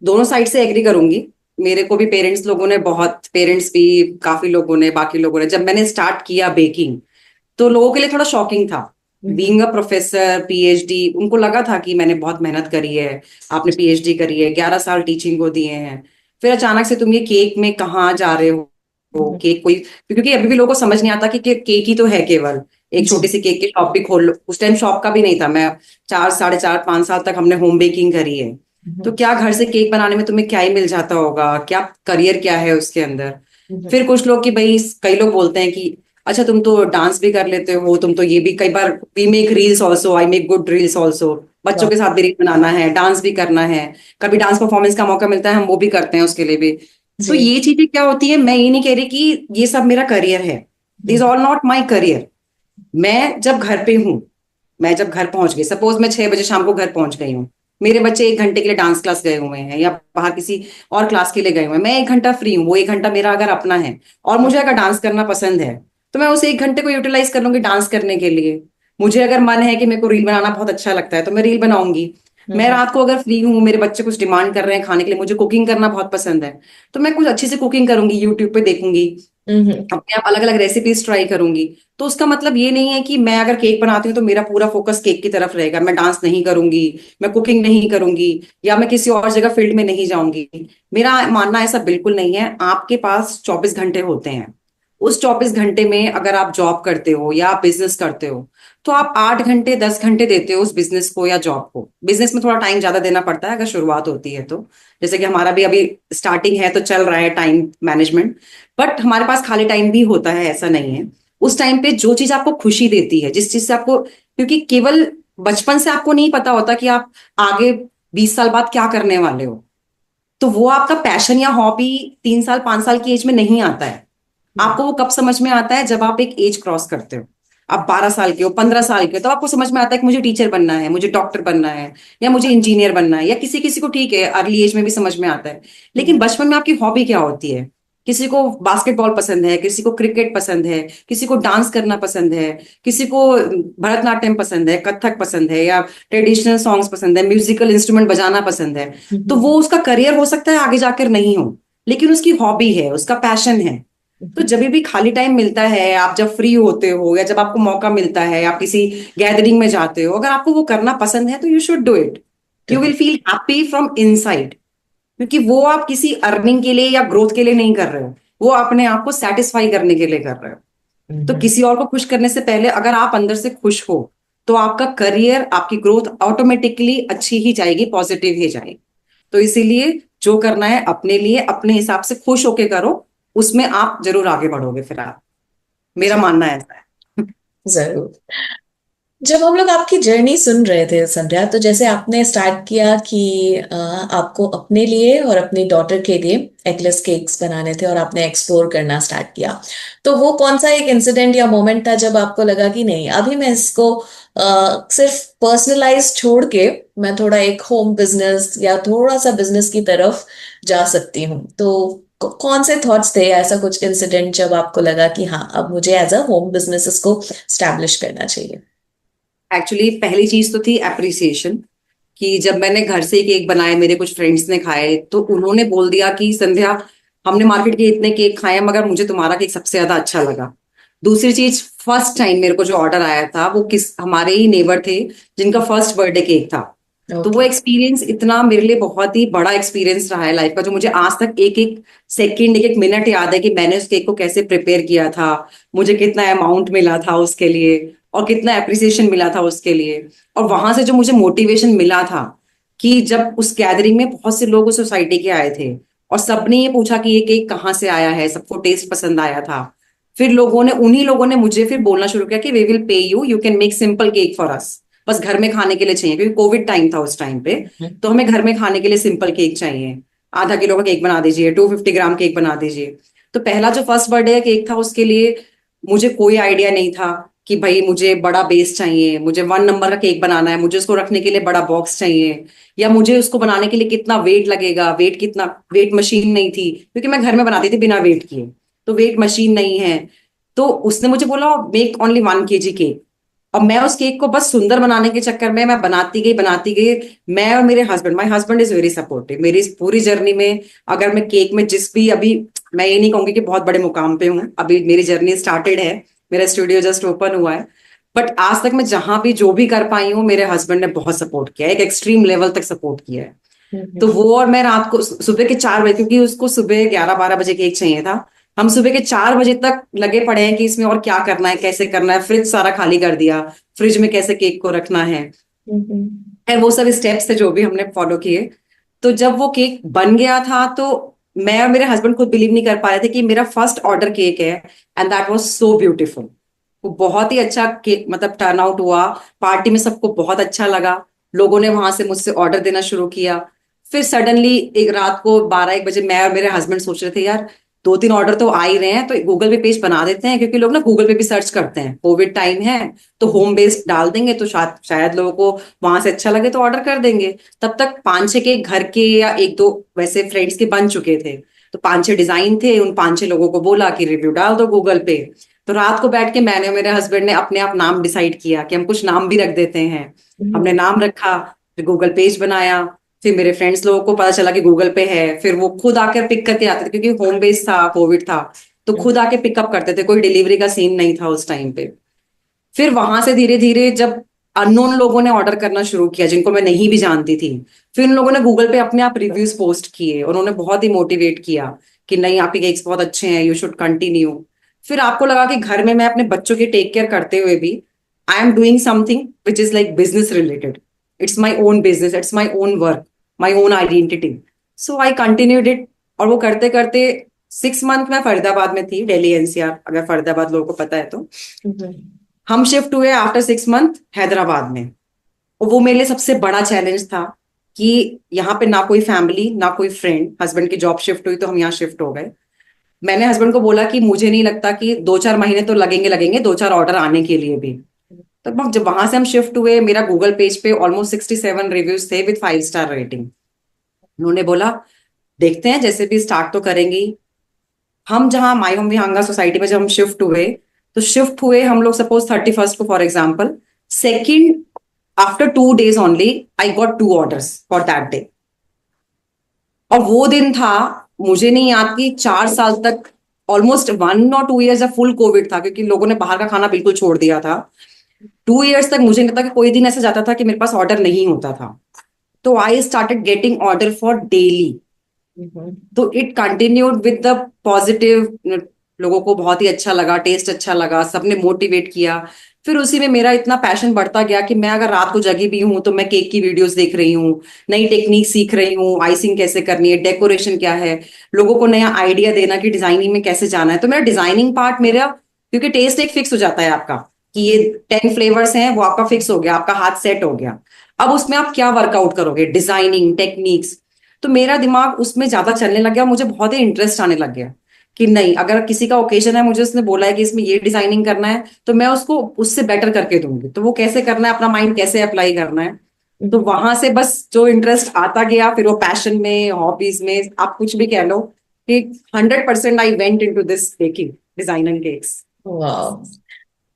दोनों साइड से एग्री करूंगी। मेरे को भी पेरेंट्स लोगों ने बहुत, पेरेंट्स भी, काफी लोगों ने, बाकी लोगों ने, जब मैंने स्टार्ट किया बेकिंग तो लोगों के लिए थोड़ा शॉकिंग था। बीइंग अ प्रोफेसर, पीएचडी, उनको लगा था कि मैंने बहुत मेहनत करी है, आपने पीएचडी करी है, 11 साल टीचिंग को दिए हैं, फिर अचानक से तुम ये केक में कहाँ जा रहे हो। केक कोई, क्योंकि अभी भी लोगों को समझ नहीं आता कि केक ही तो है केवल, एक जी। छोटी सी केक की शॉप भी खोल लो। उस टाइम शॉप का भी नहीं था। मैं 4, 4.5, 5 साल तक हमने होम बेकिंग करी है। तो क्या घर से केक बनाने में तुम्हें क्या ही मिल जाता होगा, क्या करियर क्या है उसके अंदर। फिर कुछ लोग कि भाई, कई लोग बोलते हैं कि अच्छा तुम तो डांस भी कर लेते हो, तुम तो ये भी, कई बार we make reels also, I make good reels also, बच्चों के साथ भी रील बनाना है, डांस भी करना है, कभी डांस परफॉर्मेंस का मौका मिलता है हम वो भी करते हैं उसके लिए भी। तो जी। ये चीजें क्या होती है, मैं ये नहीं कह रही कि ये सब मेरा करियर है, this all not my career. मैं जब घर पे हूँ, मैं जब घर पहुंच गई, सपोज मैं 6 बजे शाम को घर पहुंच गई हूँ, मेरे बच्चे 1 घंटे के लिए डांस क्लास गए हुए हैं या बाहर किसी और क्लास के लिए गए हुए हैं, मैं 1 घंटा फ्री हूँ, वो 1 घंटा मेरा अगर अपना है और मुझे अगर डांस करना पसंद है, तो मैं उस 1 घंटे को यूटिलाइज कर लूंगी डांस करने के लिए। मुझे अगर मन है कि मेरे को रील बनाना बहुत अच्छा लगता है, तो मैं रील बनाऊंगी। मैं हम्म। रात को अगर फ्री हूँ, मेरे बच्चे कुछ डिमांड कर रहे हैं खाने के लिए, मुझे कुकिंग करना बहुत पसंद है, तो मैं कुछ अच्छी से कुकिंग करूंगी, यूट्यूब पे देखूंगी, हम्म। अपने आप अलग अलग रेसिपीज ट्राई करूंगी। तो उसका मतलब ये नहीं है कि मैं अगर केक बनाती हूँ तो मेरा पूरा फोकस केक की तरफ रहेगा, मैं डांस नहीं करूंगी, मैं कुकिंग नहीं करूंगी, या मैं किसी और जगह फील्ड में नहीं जाऊंगी। मेरा मानना ऐसा बिल्कुल नहीं है। आपके पास 24 घंटे होते हैं, उस 24 घंटे में अगर आप जॉब करते हो या आप बिजनेस करते हो, तो आप 8 घंटे 10 घंटे देते हो उस बिजनेस को या जॉब को। बिजनेस में थोड़ा टाइम ज्यादा देना पड़ता है अगर शुरुआत होती है तो, जैसे कि हमारा भी अभी स्टार्टिंग है तो चल रहा है टाइम मैनेजमेंट। बट हमारे पास खाली टाइम भी होता है, ऐसा नहीं है। उस टाइम पे जो चीज आपको खुशी देती है, जिस चीज से आपको, क्योंकि केवल बचपन से आपको नहीं पता होता कि आप आगे 20 साल बाद क्या करने वाले हो, तो वो आपका पैशन या हॉबी 3 साल 5 साल की एज में नहीं आता है। आपको वो कब समझ में आता है, जब आप एक एज क्रॉस करते हो। आप 12 साल के हो, 15 साल के हो, तो आपको समझ में आता है कि मुझे टीचर बनना है, मुझे डॉक्टर बनना है, या मुझे इंजीनियर बनना है, या किसी किसी को ठीक है अर्ली एज में भी समझ में आता है। लेकिन बचपन में आपकी हॉबी क्या होती है? किसी को बास्केटबॉल पसंद है, किसी को क्रिकेट पसंद है, किसी को डांस करना पसंद है, किसी को भरतनाट्यम पसंद है, कथक पसंद है, या ट्रेडिशनल सॉन्ग्स पसंद है, म्यूजिकल इंस्ट्रूमेंट बजाना पसंद है। तो वो उसका करियर हो सकता है आगे जाकर नहीं हो, लेकिन उसकी हॉबी है, उसका पैशन है। तो जब भी खाली टाइम मिलता है, आप जब फ्री होते हो या जब आपको मौका मिलता है, आप किसी गैदरिंग में जाते हो, अगर आपको वो करना पसंद है तो you should do it. You will feel happy from inside, क्योंकि वो आप किसी अर्निंग के लिए या ग्रोथ के लिए नहीं कर रहे हो, वो अपने आप को सेटिस्फाई करने के लिए कर रहे हो। तो किसी और को खुश करने से पहले अगर आप अंदर से खुश हो, तो आपका करियर, आपकी ग्रोथ ऑटोमेटिकली अच्छी ही जाएगी, पॉजिटिव ही जाएगी। तो इसीलिए जो करना है अपने लिए अपने हिसाब से खुश होके करो, उसमें आप जरूर आगे बढ़ोगे फिर आप, मेरा मानना ऐसा है। जरूर। जब हम लोग आपकी जर्नी सुन रहे थे संध्या, तो जैसे आपने स्टार्ट किया कि आपको अपने लिए और अपनी डॉटर के लिए एगलेस केक्स बनाने थे और आपने एक्सप्लोर करना स्टार्ट किया, तो वो कौन सा एक इंसिडेंट या मोमेंट था जब आपको लगा कि नहीं, अभी मैं इसको सिर्फ पर्सनलाइज छोड़ के मैं थोड़ा एक होम बिजनेस या थोड़ा सा बिजनेस की तरफ जा सकती हूँ? तो कौन से थॉट्स थे, ऐसा कुछ इंसिडेंट जब आपको लगा कि हाँ, अब मुझे एज अ होम बिजनेस इसको स्टैब्लिश करना चाहिए? एक्चुअली पहली चीज तो थी अप्रिसिएशन, कि जब मैंने घर से केक बनाए, मेरे कुछ फ्रेंड्स ने खाए, तो उन्होंने बोल दिया कि संध्या, हमने मार्केट के इतने केक खाए मगर मुझे तुम्हारा केक सबसे ज्यादा अच्छा लगा। दूसरी चीज, फर्स्ट टाइम मेरे को जो ऑर्डर आया था वो किस हमारे ही नेबर थे, जिनका फर्स्ट बर्थडे केक था। तो वो ओके। एक्सपीरियंस इतना मेरे लिए बहुत ही बड़ा एक्सपीरियंस रहा है लाइफ का, जो मुझे आज तक एक एक सेकंड, एक एक मिनट याद है कि मैंने उस केक को कैसे प्रिपेयर किया था, मुझे कितना अमाउंट मिला था उसके लिए, और कितना अप्रिसिएशन मिला था उसके लिए। और वहां से जो मुझे मोटिवेशन मिला था, कि जब उस गैदरिंग में बहुत से लोग उस सोसाइटी के आए थे और सबने ये पूछा कि ये केक कहाँ से आया है, सबको टेस्ट पसंद आया था। फिर उन्हीं लोगों ने मुझे फिर बोलना शुरू किया कि we will pay you, you can make simple cake for us, बस घर में खाने के लिए चाहिए, क्योंकि कोविड टाइम था उस टाइम पे। तो हमें घर में खाने के लिए सिंपल केक चाहिए, ½ किलो का केक बना दीजिए, 250 ग्राम केक बना दीजिए। तो पहला जो फर्स्ट बर्थडे का केक था उसके लिए मुझे कोई आइडिया नहीं था कि भाई मुझे बड़ा बेस चाहिए, मुझे 1 नंबर का केक बनाना है, मुझे उसको रखने के लिए बड़ा बॉक्स चाहिए, या मुझे उसको बनाने के लिए कितना वेट लगेगा, वेट कितना, वेट मशीन नहीं थी क्योंकि मैं घर में बनाती थी बिना वेट किए, तो वेट मशीन नहीं है। तो उसने मुझे बोला मेक ओनली 1 kg केक, और मैं उस केक को बस सुंदर बनाने के चक्कर में मैं बनाती गई। मैं और मेरे husband, my husband is very supportive मेरी इस पूरी जर्नी में। अगर मैं केक में जिस भी, अभी मैं ये नहीं कहूंगी कि बहुत बड़े मुकाम पे हूँ, अभी मेरी जर्नी स्टार्टेड है, मेरा स्टूडियो जस्ट ओपन हुआ है, बट आज तक मैं जहां भी जो भी कर पाई हूँ, मेरे हस्बैंड ने बहुत सपोर्ट किया है, एक एक्सट्रीम लेवल तक सपोर्ट किया है। तो वो, और मैं रात को सुबह के 4 बजे, क्योंकि उसको सुबह 11-12 बजे केक चाहिए था, हम सुबह के 4 बजे तक लगे पड़े हैं कि इसमें और क्या करना है, कैसे करना है, फ्रिज सारा खाली कर दिया, फ्रिज में कैसे केक को रखना है। खैर वो सब स्टेप्स थे जो भी हमने फॉलो किए। तो जब वो केक बन गया था, तो मैं और मेरे हस्बैंड खुद बिलीव नहीं कर पा रहे थे कि मेरा फर्स्ट ऑर्डर केक है, and that was so beautiful. वो बहुत ही अच्छा केक, मतलब टर्न आउट हुआ, पार्टी में सबको बहुत अच्छा लगा, लोगों ने वहां से मुझसे ऑर्डर देना शुरू किया। फिर सडनली एक रात को 12-1 बजे मैं और मेरे हस्बैंड सोच रहे थे यार 2-3 ऑर्डर तो आ ही रहे हैं, तो गूगल पे पेज बना देते हैं, क्योंकि लोग ना गूगल पे भी सर्च करते हैं, कोविड टाइम है तो होम बेस्ड डाल देंगे तो शायद शायद लोगों को वहां से अच्छा लगे तो ऑर्डर कर देंगे। तब तक 5-6 के घर के या 1-2 वैसे फ्रेंड्स के बन चुके थे, तो 5-6 डिजाइन थे, उन 5-6 लोगों को बोला कि रिव्यू डाल दो गूगल पे। तो रात को बैठ के मैंने और मेरे हस्बैंड ने अपने आप नाम डिसाइड किया कि हम कुछ नाम भी रख देते हैं। हमने नाम रखा, फिर गूगल पेज बनाया, फिर मेरे फ्रेंड्स लोगों को पता चला कि गूगल पे है, फिर वो खुद आकर पिक करके आते थे, क्योंकि होम बेस्ड था, कोविड था, तो खुद आके पिकअप करते थे, कोई डिलीवरी का सीन नहीं था उस टाइम पे। फिर वहां से धीरे धीरे जब अननोन लोगों ने ऑर्डर करना शुरू किया, जिनको मैं नहीं भी जानती थी, फिर उन लोगों ने गूगल पे अपने आप रिव्यूज पोस्ट किए, उन्होंने बहुत ही मोटिवेट किया कि नहीं आपके केक्स बहुत अच्छे हैं, यू शुड कंटिन्यू। फिर आपको लगा कि घर में मैं अपने बच्चों की टेक केयर करते हुए भी I am doing something which is like business related, it's my own business, it's my own work, my own identity. So I continued it. और वो करते करते 6 मंथ मैं फरीदाबाद में थी, दिल्ली एनसीआर, अगर फरीदाबाद लोगों को पता है तो। हम शिफ्ट हुए आफ्टर 6 मंथ हैदराबाद में, और वो मेरे लिए सबसे बड़ा चैलेंज था कि यहाँ पे ना कोई फैमिली ना कोई फ्रेंड, हस्बैंड की जॉब शिफ्ट हुई तो हम यहाँ शिफ्ट हो गए। मैंने हस्बैंड को बोला कि मुझे नहीं लगता कि 2-4 महीने तो लगेंगे लगेंगे 2-4 ऑर्डर आने के लिए भी। तो जब वहां से हम शिफ्ट हुए, मेरा गूगल पेज पे ऑलमोस्ट 67 रिव्यूज थे विद 5 स्टार रेटिंग। उन्होंने बोला देखते हैं, जैसे भी स्टार्ट तो करेंगे। हम जहाँ माई होम विहंगा सोसाइटी में जब हम शिफ्ट हुए, तो शिफ्ट हुए हम लोग सपोज 31st को for example, second after 2 days only I got 2 orders for that day. और वो दिन था, मुझे नहीं याद कि 4 साल तक, ऑलमोस्ट 1 और 2 years जब फुल कोविड था, क्योंकि लोगों ने बाहर का खाना बिल्कुल छोड़ दिया था, 2 years तक मुझे नहीं लगता कि कोई दिन ऐसा जाता था कि मेरे पास ऑर्डर नहीं होता था। तो I started getting order for daily. तो it continued with the positive, लोगों को बहुत ही अच्छा लगा, टेस्ट अच्छा लगा, सबने मोटिवेट किया। फिर उसी में मेरा इतना पैशन बढ़ता गया कि मैं अगर रात को जगी भी हूं तो मैं केक की वीडियोस देख रही हूँ, नई टेक्निक सीख रही हूँ, आइसिंग कैसे करनी है, डेकोरेशन क्या है, लोगों को नया आइडिया देना कि डिजाइनिंग में कैसे जाना है। तो मेरा डिजाइनिंग पार्ट मेरा, क्योंकि टेस्ट एक फिक्स हो जाता है आपका कि ये 10 फ्लेवर्स हैं, वो आपका फिक्स हो गया, आपका हाथ सेट हो गया। अब उसमें आप क्या वर्कआउट करोगे, डिजाइनिंग टेक्निक्स। तो मेरा दिमाग उसमें ज्यादा चलने लग गया, मुझे बहुत ही इंटरेस्ट आने लग गया कि नहीं, अगर किसी का ओकेजन है, मुझे उसने बोला है कि इसमें ये डिजाइनिंग करना है, तो मैं उसको उससे बेटर करके दूंगी। तो वो कैसे करना है, अपना माइंड कैसे अप्लाई करना है। तो वहां से बस जो इंटरेस्ट आता गया, फिर वो पैशन में, हॉबीज में, आप कुछ भी कह लो, कि 100% I went into this baking, designer cakes. वाह।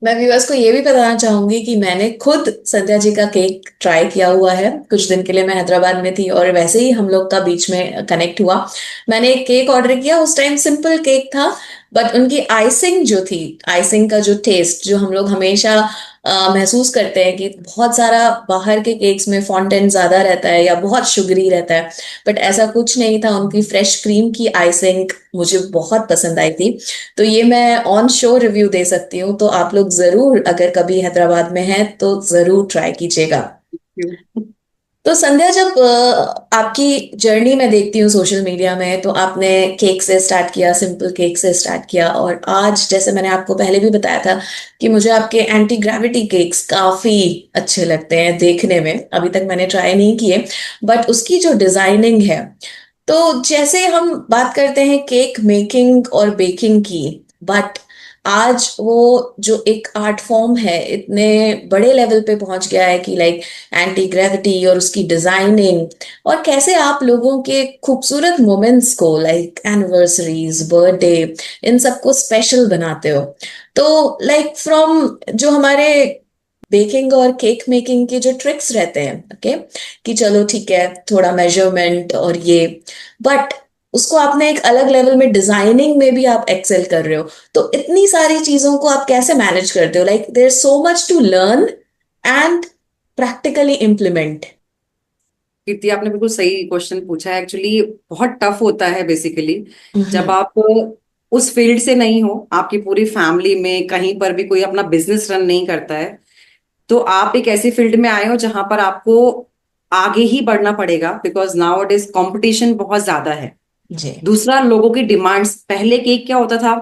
मैं व्यूअर्स को ये भी बताना चाहूंगी कि मैंने खुद संध्या जी का केक ट्राई किया हुआ है। कुछ दिन के लिए मैं हैदराबाद में थी और वैसे ही हम लोग का बीच में कनेक्ट हुआ। मैंने एक केक ऑर्डर किया, उस टाइम सिंपल केक था, बट उनकी आइसिंग जो थी, आइसिंग का जो टेस्ट जो हम लोग हमेशा महसूस करते हैं कि बहुत सारा बाहर के केक्स में फॉन्टेन ज्यादा रहता है या बहुत शुगरी रहता है, बट ऐसा कुछ नहीं था। उनकी फ्रेश क्रीम की आइसिंग मुझे बहुत पसंद आई थी। तो ये मैं ऑन शो रिव्यू दे सकती हूँ, तो आप लोग जरूर अगर कभी हैदराबाद में हैं तो जरूर ट्राई कीजिएगा। तो संध्या, जब आपकी जर्नी में देखती हूँ सोशल मीडिया में, तो आपने केक से स्टार्ट किया, सिंपल केक से स्टार्ट किया, और आज जैसे मैंने आपको पहले भी बताया था कि मुझे आपके एंटी ग्रेविटी केक्स काफी अच्छे लगते हैं देखने में। अभी तक मैंने ट्राई नहीं किए, बट उसकी जो डिजाइनिंग है, तो जैसे हम बात करते हैं केक मेकिंग और बेकिंग की, बट आज वो जो एक आर्ट फॉर्म है इतने बड़े लेवल पे पहुंच गया है कि लाइक एंटी ग्रेविटी और उसकी डिजाइनिंग, और कैसे आप लोगों के खूबसूरत मोमेंट्स को लाइक एनिवर्सरीज, बर्थडे, इन सबको स्पेशल बनाते हो। तो लाइक फ्रॉम जो हमारे बेकिंग और केक मेकिंग के जो ट्रिक्स रहते हैं, ओके, कि चलो ठीक है थोड़ा मेजरमेंट और ये, बट उसको आपने एक अलग लेवल में डिजाइनिंग में भी आप एक्सेल कर रहे हो। तो इतनी सारी चीजों को आप कैसे मैनेज करते हो? Like there so much to learn and practically implement. Kirti, आपने बिल्कुल सही क्वेश्चन पूछा है। एक्चुअली बहुत टफ होता है बेसिकली, जब हम्म। आप उस फील्ड से नहीं हो, आपकी पूरी फैमिली में कहीं पर भी कोई अपना बिजनेस रन नहीं करता है, तो आप एक ऐसी फील्ड में आए हो जहां पर आपको आगे ही बढ़ना पड़ेगा, because now it is competition बहुत ज्यादा है। जी। दूसरा, लोगों की डिमांड्स। पहले केक क्या होता था,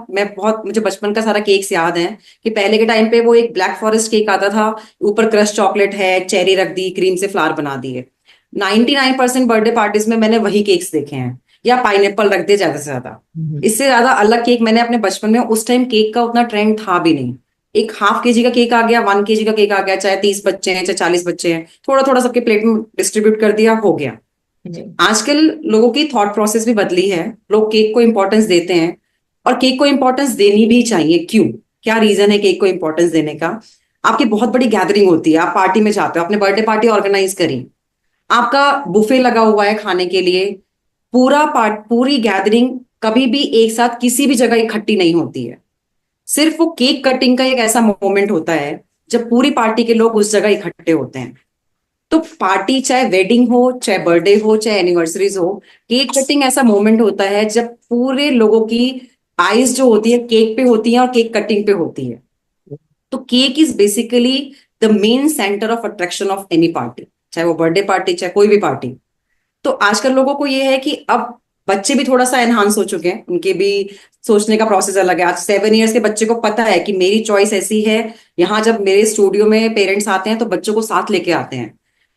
मुझे बचपन का सारा केक्स याद है, कि पहले के टाइम पे वो एक ब्लैक फॉरेस्ट केक आता था, ऊपर क्रश चॉकलेट है, चेरी रख दी, क्रीम से फ्लावर बना दिए। 99% बर्थडे पार्टीज में मैंने वही केक्स देखे हैं, या पाइनएप्पल रख दिए ज्यादा से ज्यादा। हम्म। इससे ज्यादा अलग केक मैंने अपने बचपन में, उस टाइम केक का उतना ट्रेंड था भी नहीं। एक हाफ केजी का केक आ गया, 1 केजी का केक आ गया, चाहे 30 बच्चे हैं चाहे 40 बच्चे हैं, थोड़ा थोड़ा सबके प्लेट में डिस्ट्रीब्यूट कर दिया, हो गया। जी। आजकल लोगों की थॉट प्रोसेस भी बदली है, लोग केक को इंपॉर्टेंस देते हैं, और केक को इंपॉर्टेंस देनी भी चाहिए। क्यों? क्या रीजन है केक को इंपॉर्टेंस देने का? आपकी बहुत बड़ी गैदरिंग होती है, आप पार्टी में जाते हो, आपने बर्थडे पार्टी ऑर्गेनाइज करी, आपका बुफे लगा हुआ है खाने के लिए, पूरी गैदरिंग कभी भी एक साथ किसी भी जगह इकट्ठी नहीं होती है। सिर्फ वो केक कटिंग का एक ऐसा मोमेंट होता है जब पूरी पार्टी के लोग उस जगह इकट्ठे होते हैं। तो पार्टी चाहे वेडिंग हो, चाहे बर्थडे हो, चाहे एनिवर्सरीज हो, केक कटिंग ऐसा मोमेंट होता है जब पूरे लोगों की आईज जो होती है केक पे होती है और केक कटिंग पे होती है। तो cake is basically the main centre of attraction of any party, चाहे वो बर्थडे पार्टी चाहे कोई भी पार्टी। तो आजकल लोगों को ये है कि अब बच्चे भी थोड़ा सा एनहांस हो चुके हैं, उनके भी सोचने का प्रोसेस अलग है। आज 7 इयर्स के बच्चे को पता है कि मेरी चॉइस ऐसी है। यहाँ जब मेरे स्टूडियो में पेरेंट्स आते हैं तो बच्चों को साथ लेके आते हैं,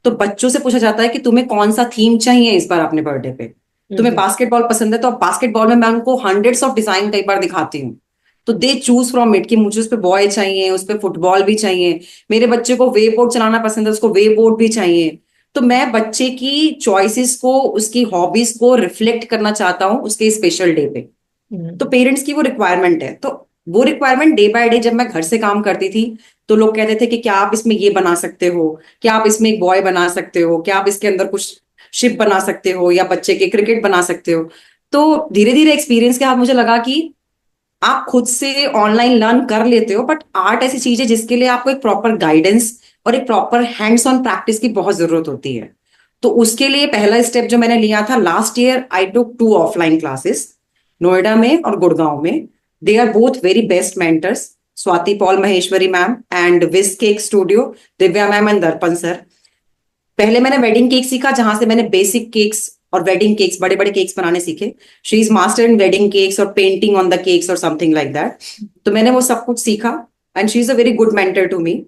तो बच्चों से पूछा जाता है कि तुम्हें कौन सा थीम चाहिए इस बार अपने बर्थडे पे। तुम्हें हम्म। बास्केटबॉल पसंद है तो अब बास्केटबॉल में मैं उनको हंड्रेड्स ऑफ डिजाइन कई बार दिखाती हूँ, तो दे चूज फ्रॉम इट कि मुझे उस पे बॉय चाहिए, उस पे फुटबॉल भी चाहिए। मेरे बच्चे को वेव बोर्ड चलाना पसंद है, उसको वेव बोर्ड भी चाहिए। तो मैं बच्चे की चॉइसेस को, उसकी हॉबीज को रिफ्लेक्ट करना चाहता हूँ उसके स्पेशल डे पे। तो हम्म। पेरेंट्स की वो रिक्वायरमेंट है। तो वो रिक्वायरमेंट डे बाय डे जब मैं घर से काम करती थी, तो लोग कहते थे कि क्या आप इसमें ये बना सकते हो, क्या आप इसमें एक बॉय बना सकते हो, क्या आप इसके अंदर कुछ शिप बना सकते हो, या बच्चे के क्रिकेट बना सकते हो। तो धीरे धीरे एक्सपीरियंस के बाद मुझे लगा कि आप खुद से ऑनलाइन लर्न कर लेते हो, बट आर्ट ऐसी चीज है जिसके लिए आपको एक प्रॉपर गाइडेंस और एक प्रॉपर हैंड्स ऑन प्रैक्टिस की बहुत जरूरत होती है। तो उसके लिए पहला स्टेप जो मैंने लिया था, last year I took 2 offline classes, Noida में और गुड़गांव में। They are both very best mentors, Swati Paul Maheshwari ma'am and Wiz cake studio, Divya ma'am and Darpan sir. पहले मैंने वेडिंग केक सीखा, जहां से मैंने बेसिक केक्स और वेडिंग केक्स, बड़े बड़े केक्स बनाने सीखे। She is master in wedding cakes और पेंटिंग ऑन द केक्स और समथिंग लाइक दैट। तो मैंने वो सब कुछ सीखा, and she is a very good mentor to me.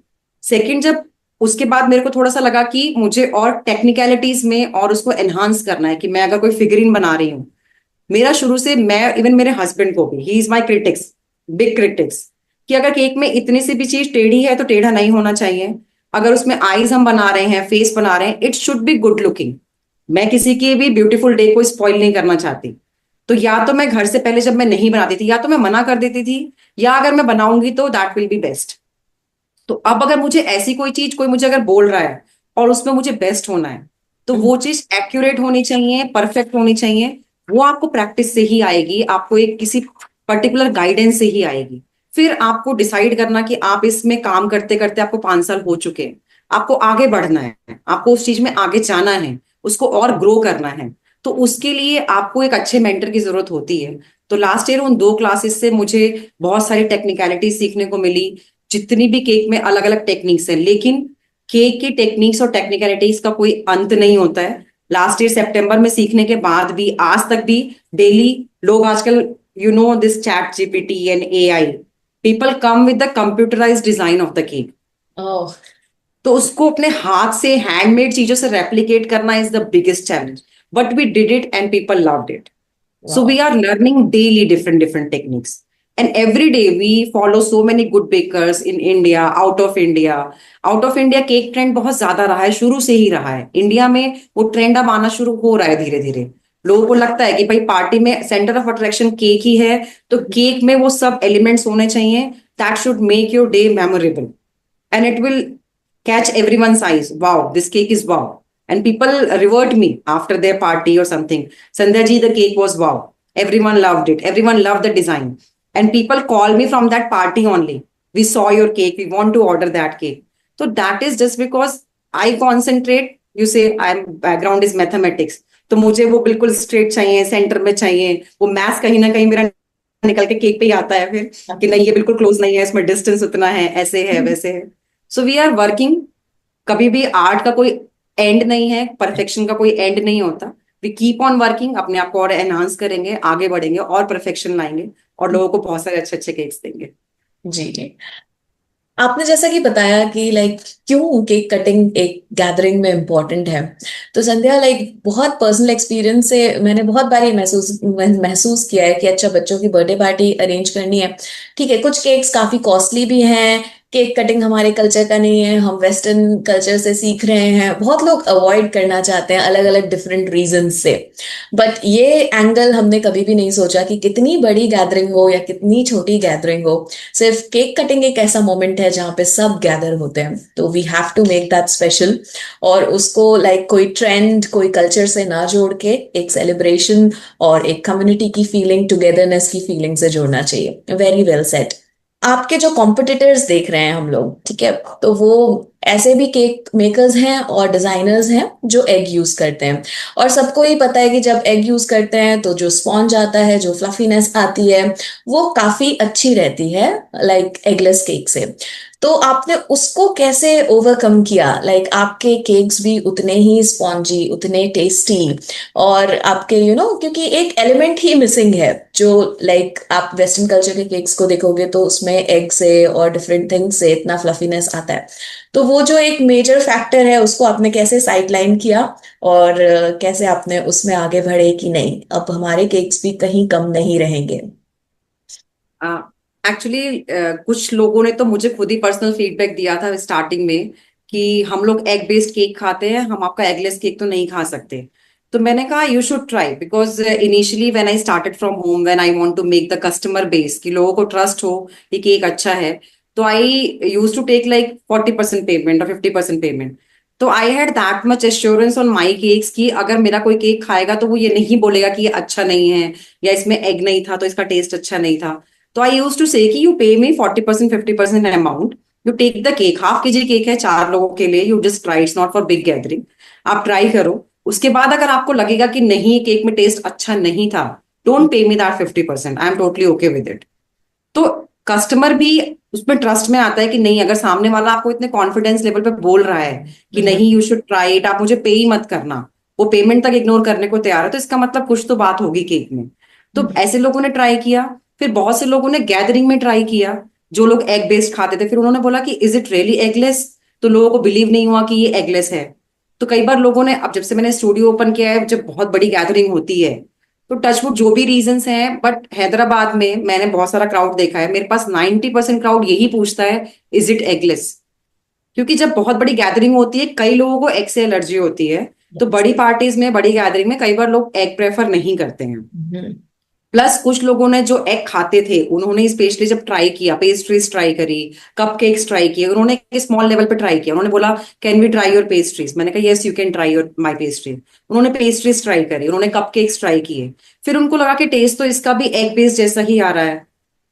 Second, जब उसके बाद मेरे को थोड़ा सा लगा कि मुझे और टेक्निकलिटीज में और उसको एनहांस करना है, कि मैं अगर कोई फिगरिन बना रही हूँ, मेरा शुरू से, मैं इवन मेरे हस्बैंड को भी, he is my critics, big critics, कि अगर केक में इतनी सी भी चीज टेढ़ी है तो टेढ़ा नहीं होना चाहिए। अगर उसमें आईज हम बना रहे हैं, फेस बना रहे हैं, it should be good looking. मैं किसी के भी ब्यूटीफुल डे को स्पॉइल नहीं करना चाहती। तो या तो मैं घर से पहले जब मैं नहीं बनाती थी, या तो मैं मना कर देती थी, या अगर मैं बनाऊंगी तो दैट विल बी बेस्ट। तो अब अगर मुझे ऐसी कोई चीज, कोई मुझे अगर बोल रहा है और उसमें मुझे बेस्ट होना है, तो वो चीज एक्यूरेट होनी चाहिए, परफेक्ट होनी चाहिए। वो आपको प्रैक्टिस से ही आएगी, आपको एक किसी पर्टिकुलर गाइडेंस से ही आएगी। फिर आपको डिसाइड करना कि आप इसमें काम करते करते आपको 5 साल हो चुके हैं, आपको आगे बढ़ना है, आपको उस चीज में आगे जाना है, उसको और ग्रो करना है। तो उसके लिए आपको एक अच्छे मेंटर की जरूरत होती है। तो लास्ट ईयर उन 2 क्लासेस से मुझे बहुत सारी टेक्निकलिटी सीखने को मिली। जितनी भी केक में अलग अलग टेक्निक्स हैं, लेकिन केक की टेक्निक्स और टेक्निकलिटीज का कोई अंत नहीं होता है। लास्ट ईयर सितंबर में सीखने के बाद भी आज तक भी डेली लोग, आजकल you know this ChatGPT and AI, people come with the computerised design of the cake. Oh. तो उसको अपने हाथ से हैंडमेड चीजों से रेप्लिकेट करना is the biggest challenge, but we did it and people loved it. So we वाह। are learning daily different techniques. And every day we follow so many good bakers in India, out of India. Out of India cake trend बहुत ज्यादा रहा है, शुरू से ही रहा है। India में वो ट्रेंड अब आना शुरू हो रहा है धीरे धीरे। लोगों को लगता है कि भाई पार्टी में सेंटर ऑफ अट्रैक्शन केक ही है, तो केक में वो सब एलिमेंट्स होने चाहिए that should make your day memorable, and it will catch everyone's eyes. Wow, this cake is wow. And people revert me after their party or something. Sandhya ji, the cake was wow. Everyone loved it. Everyone loved the design. And people call me from that party only. We saw your cake. We want to order that cake. So that is just because I concentrate. You say I'm background is mathematics. तो मुझे वो बिल्कुल straight चाहिए, centre में चाहिए। वो maths कहीं ना कहीं मेरा निकल के केक पे ही आता है फिर, कि नहीं ये बिल्कुल क्लोज नहीं है, इसमें डिस्टेंस उतना है, ऐसे है वैसे है। So we are working. कभी भी आर्ट का कोई एंड नहीं है, परफेक्शन का कोई एंड नहीं होता। वी कीप ऑन वर्किंग, अपने आप को और एनहांस करेंगे, आगे बढ़ेंगे और परफेक्शन लाएंगे, और लोगों को बहुत सारे अच्छे अच्छे केक्स देंगे। जी जी। आपने जैसा कि बताया कि लाइक क्यों केक कटिंग एक गैदरिंग में इम्पोर्टेंट है, तो संध्या लाइक बहुत पर्सनल एक्सपीरियंस से मैंने बहुत बार ये महसूस किया है कि अच्छा बच्चों की बर्थडे पार्टी अरेंज करनी है, ठीक है, कुछ केक्स काफी कॉस्टली भी हैं, केक कटिंग हमारे कल्चर का नहीं है, हम वेस्टर्न कल्चर से सीख रहे हैं, बहुत लोग अवॉइड करना चाहते हैं अलग अलग डिफरेंट रीजन से। बट ये एंगल हमने कभी भी नहीं सोचा कि कितनी बड़ी गैदरिंग हो या कितनी छोटी गैदरिंग हो, सिर्फ केक कटिंग एक ऐसा मोमेंट है जहाँ पे सब गैदर होते हैं, तो we have to make that special. और उसको लाइक कोई ट्रेंड कोई कल्चर से ना जोड़ के एक सेलिब्रेशन और एक कम्युनिटी की फीलिंग, टुगेदरनेस की फीलिंग से जोड़ना चाहिए। Very well set. आपके जो कॉम्पिटिटर्स देख रहे हैं हम लोग, ठीक है, तो वो ऐसे भी केक मेकर्स हैं और डिजाइनर्स हैं जो एग यूज करते हैं, और सबको ही पता है कि जब एग यूज करते हैं तो जो स्पॉन्ज आता है, जो फ्लफीनेस आती है, वो काफी अच्छी रहती है लाइक एगलेस केक से। तो आपने उसको कैसे ओवरकम किया? लाइक आपके केक्स भी उतने ही स्पॉन्जी, उतने टेस्टी, और आपके क्योंकि एक एलिमेंट ही मिसिंग है, जो लाइक आप वेस्टर्न कल्चर के केक्स को देखोगे तो उसमें एग से और डिफरेंट थिंग्स से इतना फ्लफीनेस आता है, तो वो जो एक मेजर फैक्टर है उसको आपने कैसे साइडलाइन किया, और कैसे आपने उसमें आगे बढ़े कि नहीं अब हमारे केक्स भी कहीं कम नहीं रहेंगे? एक्चुअली कुछ लोगों ने तो मुझे खुद ही पर्सनल फीडबैक दिया था स्टार्टिंग में कि हम लोग एग बेस्ड केक खाते हैं, हम आपका एगलेस केक तो नहीं खा सकते। तो मैंने कहा you should try, because initially when I started from home, when I want to make the customer base कि लोगों को ट्रस्ट हो कि केक अच्छा है, तो I use to take like 40% payment और 50% पेमेंट। तो I had that much assurance on my cakes कि अगर मेरा कोई केक खाएगा तो वो ये नहीं बोलेगा कि ये अच्छा नहीं है या इसमें एग नहीं था तो इसका टेस्ट अच्छा नहीं था। तो आई यूज टू से कि you pay me 40% 50% amount, you take the cake, half KG cake है 4 लोगों के लिए, you just try, it's not for big gathering. आप ट्राई करो, उसके बाद अगर आपको लगेगा कि नहीं केक में टेस्ट अच्छा नहीं था, don't pay me that 50%, I am totally okay with it. तो कस्टमर भी उसमें ट्रस्ट में आता है कि नहीं, अगर सामने वाला आपको इतने कॉन्फिडेंस लेवल पे बोल रहा है कि हम्म। नहीं यू शुड ट्राई इट, आप मुझे पे ही मत करना, वो पेमेंट तक इग्नोर करने को तैयार है, तो इसका मतलब कुछ तो बात होगी केक में। तो हम्म। ऐसे लोगों ने ट्राई किया। फिर बहुत से लोगों ने गैदरिंग में ट्राई किया, जो लोग एग बेस्ड खाते थे, फिर उन्होंने बोला कि इज इट रियली एगलेस, तो लोगों को बिलीव नहीं हुआ कि ये एगलेस है। तो कई बार लोगों ने, अब जब से मैंने स्टूडियो ओपन किया है, जब बहुत बड़ी गैदरिंग होती है, तो टचवुड जो भी रीजंस हैं, बट हैदराबाद में मैंने बहुत सारा क्राउड देखा है, मेरे पास 90% क्राउड यही पूछता है इज इट एगलेस। क्योंकि जब बहुत बड़ी गैदरिंग होती है, कई लोगों को एग से एलर्जी होती है, तो बड़ी पार्टीज में, बड़ी गैदरिंग में कई बार लोग एग प्रेफर नहीं करते हैं। हम्म। प्लस कुछ लोगों ने जो एग खाते थे, उन्होंने स्पेशली जब ट्राई किया, पेस्ट्रीज ट्राई करी, कपकेक्स ट्राई किए, उन्होंने एक स्मॉल लेवल पे ट्राई किया, उन्होंने बोला can we try your pastries, मैंने कहा yes you can try your my pastries. उन्होंने पेस्ट्रीज ट्राई करी, उन्होंने कपकेक्स ट्राई किए, फिर उनको लगा कि टेस्ट तो इसका भी एग बेस्ड जैसा ही आ रहा है,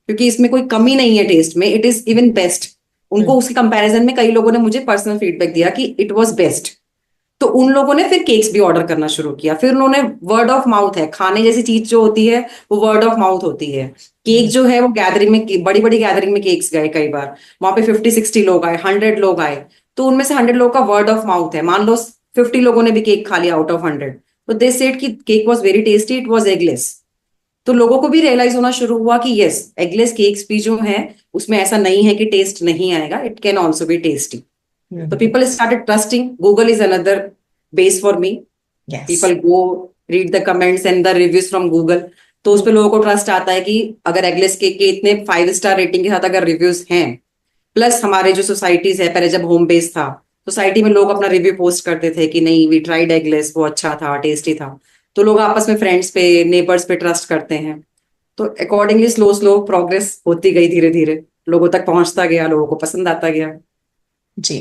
क्योंकि इसमें कोई कमी नहीं है टेस्ट में, इट इज इवन बेस्ट। उनको उसके कंपैरिजन में कई लोगों ने मुझे पर्सनल फीडबैक दिया कि इट वाज बेस्ट। तो उन लोगों ने फिर केक्स भी ऑर्डर करना शुरू किया, फिर उन्होंने, वर्ड ऑफ माउथ है, खाने जैसी चीज जो होती है वो वर्ड ऑफ माउथ होती है। केक जो है वो गैदरिंग में, बड़ी बड़ी गैदरिंग में केक्स गए कई बार, वहां पे 50-60 लोग आए, 100 लोग आए, तो उनमें से 100 लोग का वर्ड ऑफ माउथ है, मान लो 50 लोगों ने भी केक खा लिया आउट ऑफ 100, तो दे सेड कि cake was very tasty, it was eggless. तो लोगों को भी रियलाइज होना शुरू हुआ कि यस, एगलेस केक्स भी जो है उसमें ऐसा नहीं है कि टेस्ट नहीं आएगा, it can also be tasty. So hmm. people started trusting. Google is another base for me. Yes. People go read the comments and the reviews from Google. तो उस पे लोगों को ट्रस्ट आता है कि अगर एगलेस केक के इतने 5 स्टार रेटिंग के साथ अगर रिव्यूज हैं, प्लस हमारे जो सोसाइटीज है, पहले जब होम बेस था, सोसाइटी में लोग अपना रिव्यू पोस्ट करते थे कि नहीं वी ट्राइड एगलेस, वो अच्छा था, टेस्टी था, तो लोग आपस में फ्रेंड्स पे, नेबर्स पे ट्रस्ट करते हैं। तो अकॉर्डिंगली स्लो स्लो प्रोग्रेस होती गई, धीरे धीरे लोगों तक पहुंचता गया, लोगों को पसंद आता गया। जी।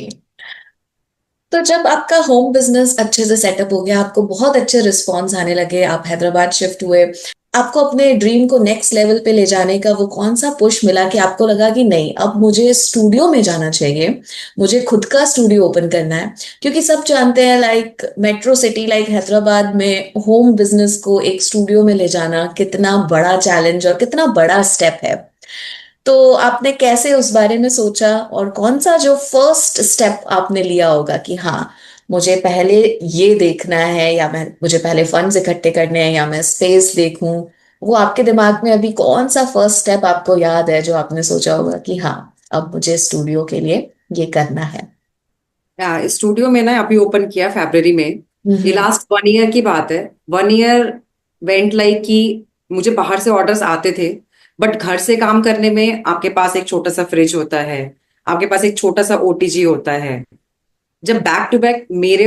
तो जब आपका होम बिजनेस अच्छे से सेटअप हो गया, आपको बहुत अच्छे रिस्पॉन्स आने लगे, आप हैदराबाद शिफ्ट हुए, आपको अपने ड्रीम को नेक्स्ट लेवल पे ले जाने का वो कौन सा पुश मिला कि आपको लगा कि नहीं अब मुझे स्टूडियो में जाना चाहिए, मुझे खुद का स्टूडियो ओपन करना है? क्योंकि सब जानते हैं like metro city like Hyderabad में होम बिजनेस को एक स्टूडियो में ले जाना कितना बड़ा चैलेंज और कितना बड़ा स्टेप है। तो आपने कैसे उस बारे में सोचा, और कौन सा जो फर्स्ट स्टेप आपने लिया होगा कि हाँ मुझे पहले ये देखना है, या मैं मुझे पहले फंड्स इकट्ठे करने हैं, या मैं स्पेस देखूं? वो आपके दिमाग में अभी कौन सा फर्स्ट स्टेप आपको याद है जो आपने सोचा होगा कि हाँ अब मुझे स्टूडियो के लिए ये करना है? स्टूडियो में ना अभी ओपन किया फरवरी में। ये हम्म। लास्ट 1 ईयर की बात है। 1 ईयर वेंट लाइक कि मुझे बाहर से ऑर्डर्स आते थे, बट घर से काम करने में आपके पास एक छोटा सा फ्रिज होता है, आपके पास एक छोटा सा ओटीजी होता है। जब बैक टू बैक मैंने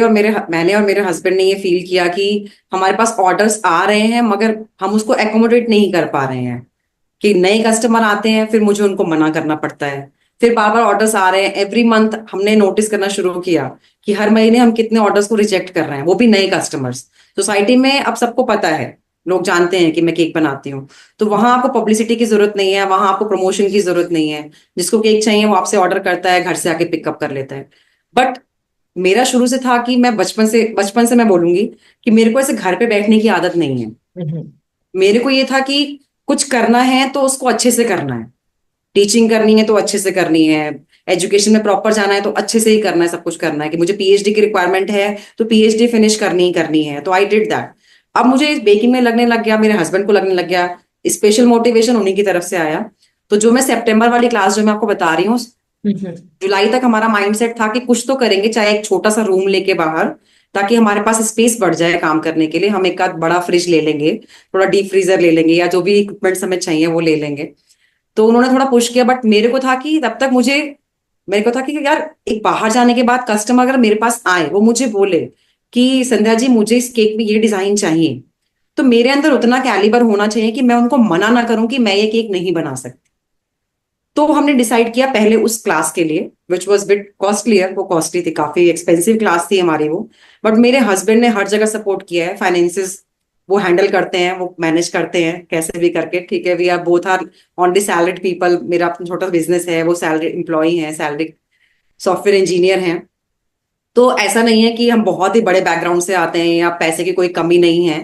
और मेरे हस्बैंड ने ये फील किया कि हमारे पास ऑर्डर्स आ रहे हैं मगर हम उसको एकोमोडेट नहीं कर पा रहे हैं, कि नए कस्टमर आते हैं फिर मुझे उनको मना करना पड़ता है, फिर बार बार ऑर्डर्स आ रहे हैं एवरी मंथ। हमने नोटिस करना शुरू किया कि हर महीने हम कितने ऑर्डर्स को रिजेक्ट कर रहे हैं, वो भी नए कस्टमर्स। सोसाइटी में अब सबको पता है, लोग जानते हैं कि मैं केक बनाती हूँ, तो वहां आपको पब्लिसिटी की जरूरत नहीं है, वहां आपको प्रमोशन की जरूरत नहीं है। जिसको केक चाहिए वो आपसे ऑर्डर करता है, घर से आके पिकअप कर लेता है। बट मेरा शुरू से था कि मैं बचपन से मैं बोलूंगी कि मेरे को ऐसे घर पे बैठने की आदत नहीं है। हम्म। मेरे को ये था कि कुछ करना है तो उसको अच्छे से करना है। टीचिंग करनी है तो अच्छे से करनी है, एजुकेशन में प्रॉपर जाना है तो अच्छे से ही करना है, सब कुछ करना है। कि मुझे पीएचडी की रिक्वायरमेंट है तो पीएचडी फिनिश करनी ही करनी है, तो आई डिड दैट। अब मुझे इस बेकिंग में लगने लग गया, मेरे हस्बैंड को लगने लग गया, स्पेशल मोटिवेशन उन्हीं की तरफ से आया। तो जो मैं सितंबर वाली क्लास जो मैं आपको बता रही हूँ, हम्म। जुलाई तक हमारा माइंडसेट था कि कुछ तो करेंगे, चाहे एक छोटा सा रूम लेके बाहर, ताकि हमारे पास स्पेस बढ़ जाए काम करने के लिए। हम एक आध बड़ा फ्रिज ले लेंगे, थोड़ा डीप फ्रीजर ले लेंगे, या जो भी इक्विपमेंट्स हमें चाहिए वो ले लेंगे। तो उन्होंने थोड़ा पुश किया, बट मेरे को था कि तब तक मेरे को था कि यार एक बाहर जाने के बाद कस्टमर अगर मेरे पास आए, वो मुझे बोले कि संध्या जी मुझे इस केक में ये डिजाइन चाहिए, तो मेरे अंदर उतना कैलिबर होना चाहिए कि मैं उनको मना ना करूं कि मैं ये केक नहीं बना सकती। तो हमने डिसाइड किया पहले उस क्लास के लिए, विच वॉज बिट कॉस्टलियर, वो कॉस्टली थी, काफी एक्सपेंसिव क्लास थी हमारी वो। बट मेरे हस्बैंड ने हर जगह सपोर्ट किया है, फाइनेंसेस वो हैंडल करते हैं, वो मैनेज करते हैं कैसे भी करके, ठीक है। We are both are only salaried people. मेरा अपना छोटा बिजनेस है, वो सैलरी एम्प्लॉई है, सैलरी सॉफ्टवेयर इंजीनियर हैं। तो ऐसा नहीं है कि हम बहुत ही बड़े बैकग्राउंड से आते हैं या पैसे की कोई कमी नहीं है।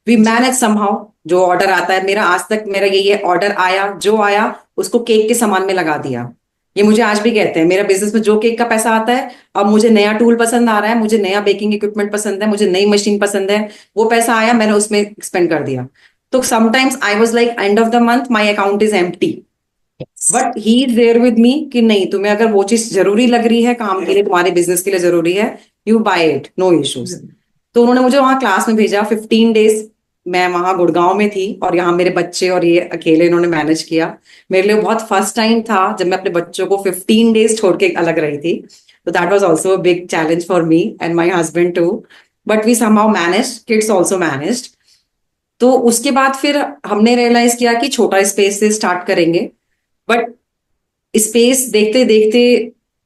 We manage somehow. जो ऑर्डर आता है, मेरा आज तक मेरा यही है, ऑर्डर आया जो आया उसको केक के सामान में लगा दिया। ये मुझे आज भी कहते हैं मेरा बिजनेस में, जो केक का पैसा आता है, अब मुझे नया टूल पसंद आ रहा है, मुझे नया बेकिंग इक्विपमेंट पसंद है, मुझे नई मशीन पसंद है, वो पैसा आया मैंने उसमें स्पेंड कर दिया। तो sometimes I was like end of the month my account is empty, Yes. But he is there with me कि नहीं, तुम्हें अगर वो चीज जरूरी लग रही है काम के लिए, तुम्हारे बिजनेस के लिए जरूरी है, you buy it, no issues. Hmm. तो उन्होंने मुझे वहां क्लास में भेजा 15 डेज। मैं वहां गुड़गांव में थी और यहाँ मेरे बच्चे और ये अकेले इन्होंने मैनेज किया। मेरे लिए बहुत फर्स्ट टाइम था जब मैं अपने बच्चों को 15 डेज छोड़ के अलग रही थी। तो that was also a big challenge for me and my husband too, but we somehow manage, kids also managed. तो उसके बाद फिर हमने रियलाइज किया कि छोटा स्पेस से स्टार्ट करेंगे, बट स्पेस देखते देखते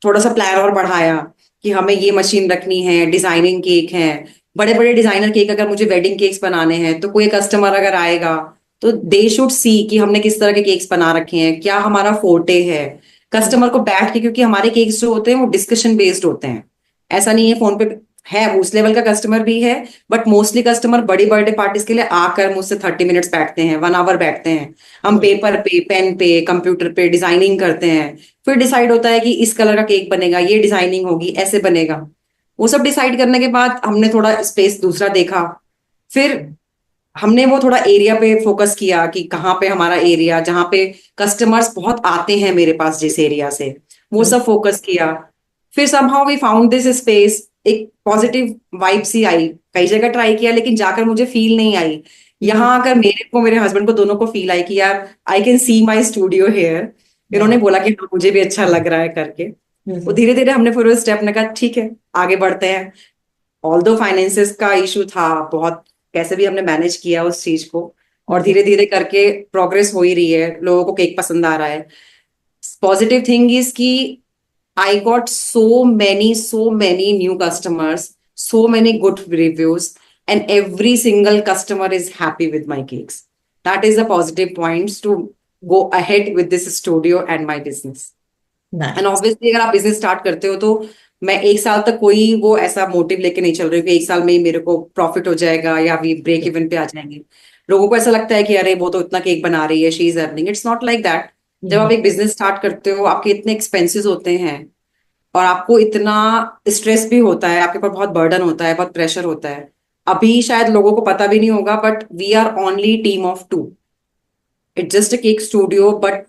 थोड़ा सा प्लान और बढ़ाया कि हमें ये मशीन रखनी है, डिजाइनिंग केक है, बड़े बड़े डिजाइनर केक अगर मुझे वेडिंग केक्स बनाने हैं, तो कोई कस्टमर अगर आएगा तो दे शुड सी कि हमने किस तरह के केक्स बना रखे हैं, क्या हमारा फोर्टे है। कस्टमर को बैठ के, क्योंकि हमारे केक्स जो होते हैं वो डिस्कशन बेस्ड होते हैं, ऐसा नहीं है फोन पे। है उस लेवल का कस्टमर भी है, बट मोस्टली कस्टमर बड़ी बर्थडे पार्टीज के लिए आकर मुझसे 30 मिनट्स बैठते हैं, 1 आवर बैठते हैं। हम पेपर पे, पेन पे, कंप्यूटर पे डिजाइनिंग करते हैं, फिर डिसाइड होता है कि इस कलर का केक बनेगा, ये डिजाइनिंग होगी, ऐसे बनेगा। वो सब डिसाइड करने के बाद हमने थोड़ा स्पेस दूसरा देखा। फिर हमने वो थोड़ा एरिया पे फोकस किया कि कहाँ पे हमारा एरिया, जहाँ पे कस्टमर्स बहुत आते हैं मेरे पास, जिस एरिया से, वो सब फोकस किया। फिर somehow we found this space. एक पॉजिटिव वाइब सी आई, कई जगह ट्राई किया लेकिन जाकर मुझे फील नहीं आई। यहाँ आकर मेरे को, मेरे हस्बैंड को, दोनों को फील आई कि यार I can see my studio here. इन्होंने वाह। बोला कि हाँ मुझे भी अच्छा लग रहा है करके। वो हम्म। धीरे धीरे हमने फिर वो स्टेप ने कहा ठीक है आगे बढ़ते हैं। ऑल्दो फाइनेंसेस का इशू था बहुत, कैसे भी हमने मैनेज किया उस चीज को, और धीरे धीरे करके प्रोग्रेस हो ही रही है, लोगों को केक पसंद आ रहा है। पॉजिटिव थिंग इज कि I got so many new customers, so many good reviews, and every single customer is happy with my cakes. That is the positive points to go ahead with this studio and my business. And nice. Obviously अगर आप business start करते हो तो मैं एक साल तक कोई वो ऐसा मोटिव लेके नहीं चल रही हूँ कि एक साल में ही मेरे को प्रॉफिट हो जाएगा या वी ब्रेक इवन पे आ जाएंगे। लोगों को ऐसा लगता है कि अरे वो तो इतना केक बना रही है, she is earning. It's not like that. जब आप एक बिजनेस स्टार्ट करते हो, आपके इतने एक्सपेंसेस होते हैं और आपको इतना स्ट्रेस भी होता है, आपके ऊपर बहुत बर्डन होता है, बहुत प्रेशर होता है। अभी शायद लोगों को पता भी नहीं होगा, but we are only team of 2। It's just a cake studio, but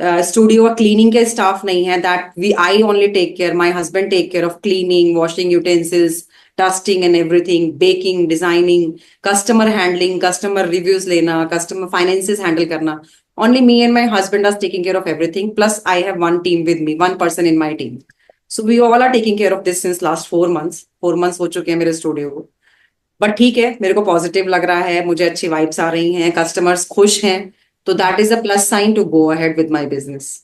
studio का क्लीनिंग के स्टाफ नहीं है, that we I only take care, my husband take care of cleaning, washing utensils, dusting and everything, baking, designing, customer handling, customer reviews लेना, customer finances handle करना. Only me and my husband are taking care of everything. Plus, I have one team with me, one person in my team. So we all are taking care of this since last 4 months. 4 months हो चुके हैं मेरे studio को. But ठीक है, मेरे को positive लग रहा है, मुझे अच्छी वाइब्स आ रही हैं, कस्टमर्स खुश हैं, तो that is a plus sign to go ahead with my business.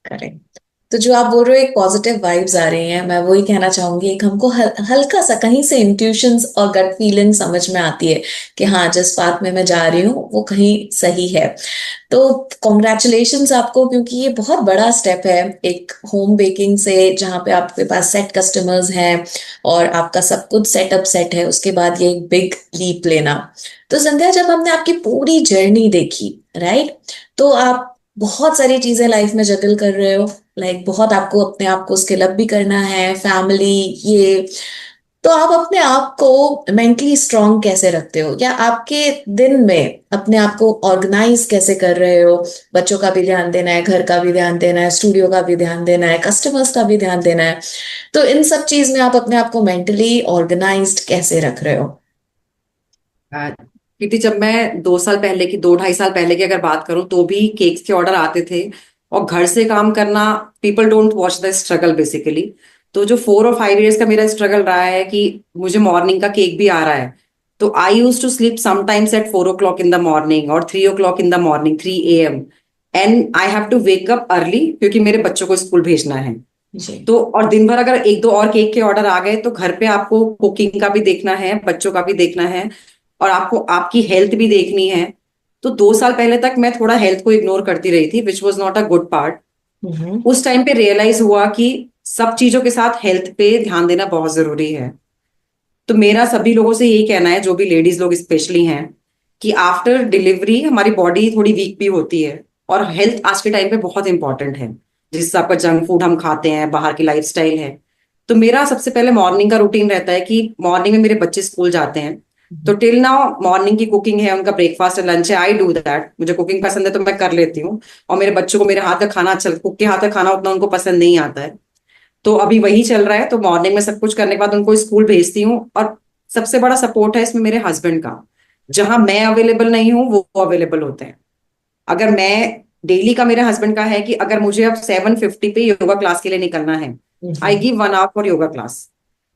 Correct. तो जो आप बोल रहे हो एक पॉजिटिव वाइब्स आ रही हैं, मैं वही कहना चाहूंगी, एक हमको हल्का सा कहीं से इंट्यूशंस और गट फीलिंग समझ में आती है कि हाँ, जिस बात में मैं जा रही हूँ वो कहीं सही है। तो कॉन्ग्रेचुलेशंस आपको, क्योंकि ये बहुत बड़ा स्टेप है एक होम बेकिंग से, जहाँ पे आपके पास सेट कस्टमर्स हैं और आपका सब कुछ सेटअप सेट है, उसके बाद ये एक बिग लीप लेना। तो संध्या, जब हमने आपकी पूरी जर्नी देखी, राइट, तो आप बहुत सारी चीजें लाइफ में जगल कर रहे हो, लाइक बहुत आपको अपने आप को स्किल अप भी करना है, फैमिली, ये। तो आप अपने आप को मेंटली स्ट्रांग कैसे रखते हो, या आपके दिन में अपने आप को ऑर्गेनाइज कैसे कर रहे हो? बच्चों का भी ध्यान देना है, घर का भी ध्यान देना है, स्टूडियो का भी ध्यान देना है, कस्टमर्स का भी ध्यान देना है। तो इन सब चीज में आप अपने आप को मेंटली ऑर्गेनाइज्ड कैसे रख रहे हो? क्योंकि जब मैं 2 साल पहले की, 2 ढाई साल पहले की अगर बात करूं, तो भी केक्स के ऑर्डर आते थे, और घर से काम करना, people don't watch the struggle basically. तो जो 4 और 5 इयर्स का मेरा स्ट्रगल रहा है कि मुझे मॉर्निंग का केक भी आ रहा है, तो I use to sleep sometimes at 4 o'clock in the morning और 3 o'clock in the morning, 3 a.m. And I have to wake up early, क्योंकि मेरे बच्चों को स्कूल भेजना है. जी। तो और दिन भर अगर एक दो और केक के ऑर्डर आ गए, तो घर पे आपको कुकिंग का भी देखना है, बच्चों का भी देखना है, और आपको आपकी हेल्थ भी देखनी है. तो 2 साल पहले तक मैं थोड़ा हेल्थ को इग्नोर करती रही थी, which was not a good part. Hmm. उस टाइम पे रियलाइज हुआ कि सब चीजों के साथ हेल्थ पे ध्यान देना बहुत जरूरी है. तो मेरा सभी लोगों से यही कहना है, जो भी लेडीज लोग स्पेशली हैं, कि आफ्टर डिलीवरी हमारी बॉडी थोड़ी वीक भी होती है, और हेल्थ आज के टाइम पे बहुत इंपॉर्टेंट है. जिस हिसाब का जंक फूड हम खाते हैं, बाहर की लाइफस्टाइल है. तो मेरा सबसे पहले मॉर्निंग का रूटीन रहता है कि मॉर्निंग में मेरे बच्चे स्कूल जाते हैं, तो टिल नाउ मॉर्निंग की कुकिंग है, उनका ब्रेकफास्ट लंच है, आई डू दैट. मुझे कुकिंग पसंद है तो मैं कर लेती हूँ. और मेरे बच्चों को मेरे हाथ का खाना अच्छा, कुक के हाथ का खाना उतना उनको पसंद नहीं आता है. तो अभी वही चल रहा है. तो मॉर्निंग में सब कुछ करने के बाद उनको स्कूल भेजती हूँ, और सबसे बड़ा सपोर्ट है इसमें मेरे हस्बैंड का. जहां मैं अवेलेबल नहीं हूँ, वो अवेलेबल होते हैं. अगर मैं डेली का, मेरे हस्बैंड का है कि अगर मुझे अब 7:50 पे योगा क्लास के लिए निकलना है, I give 1 hour for yoga class.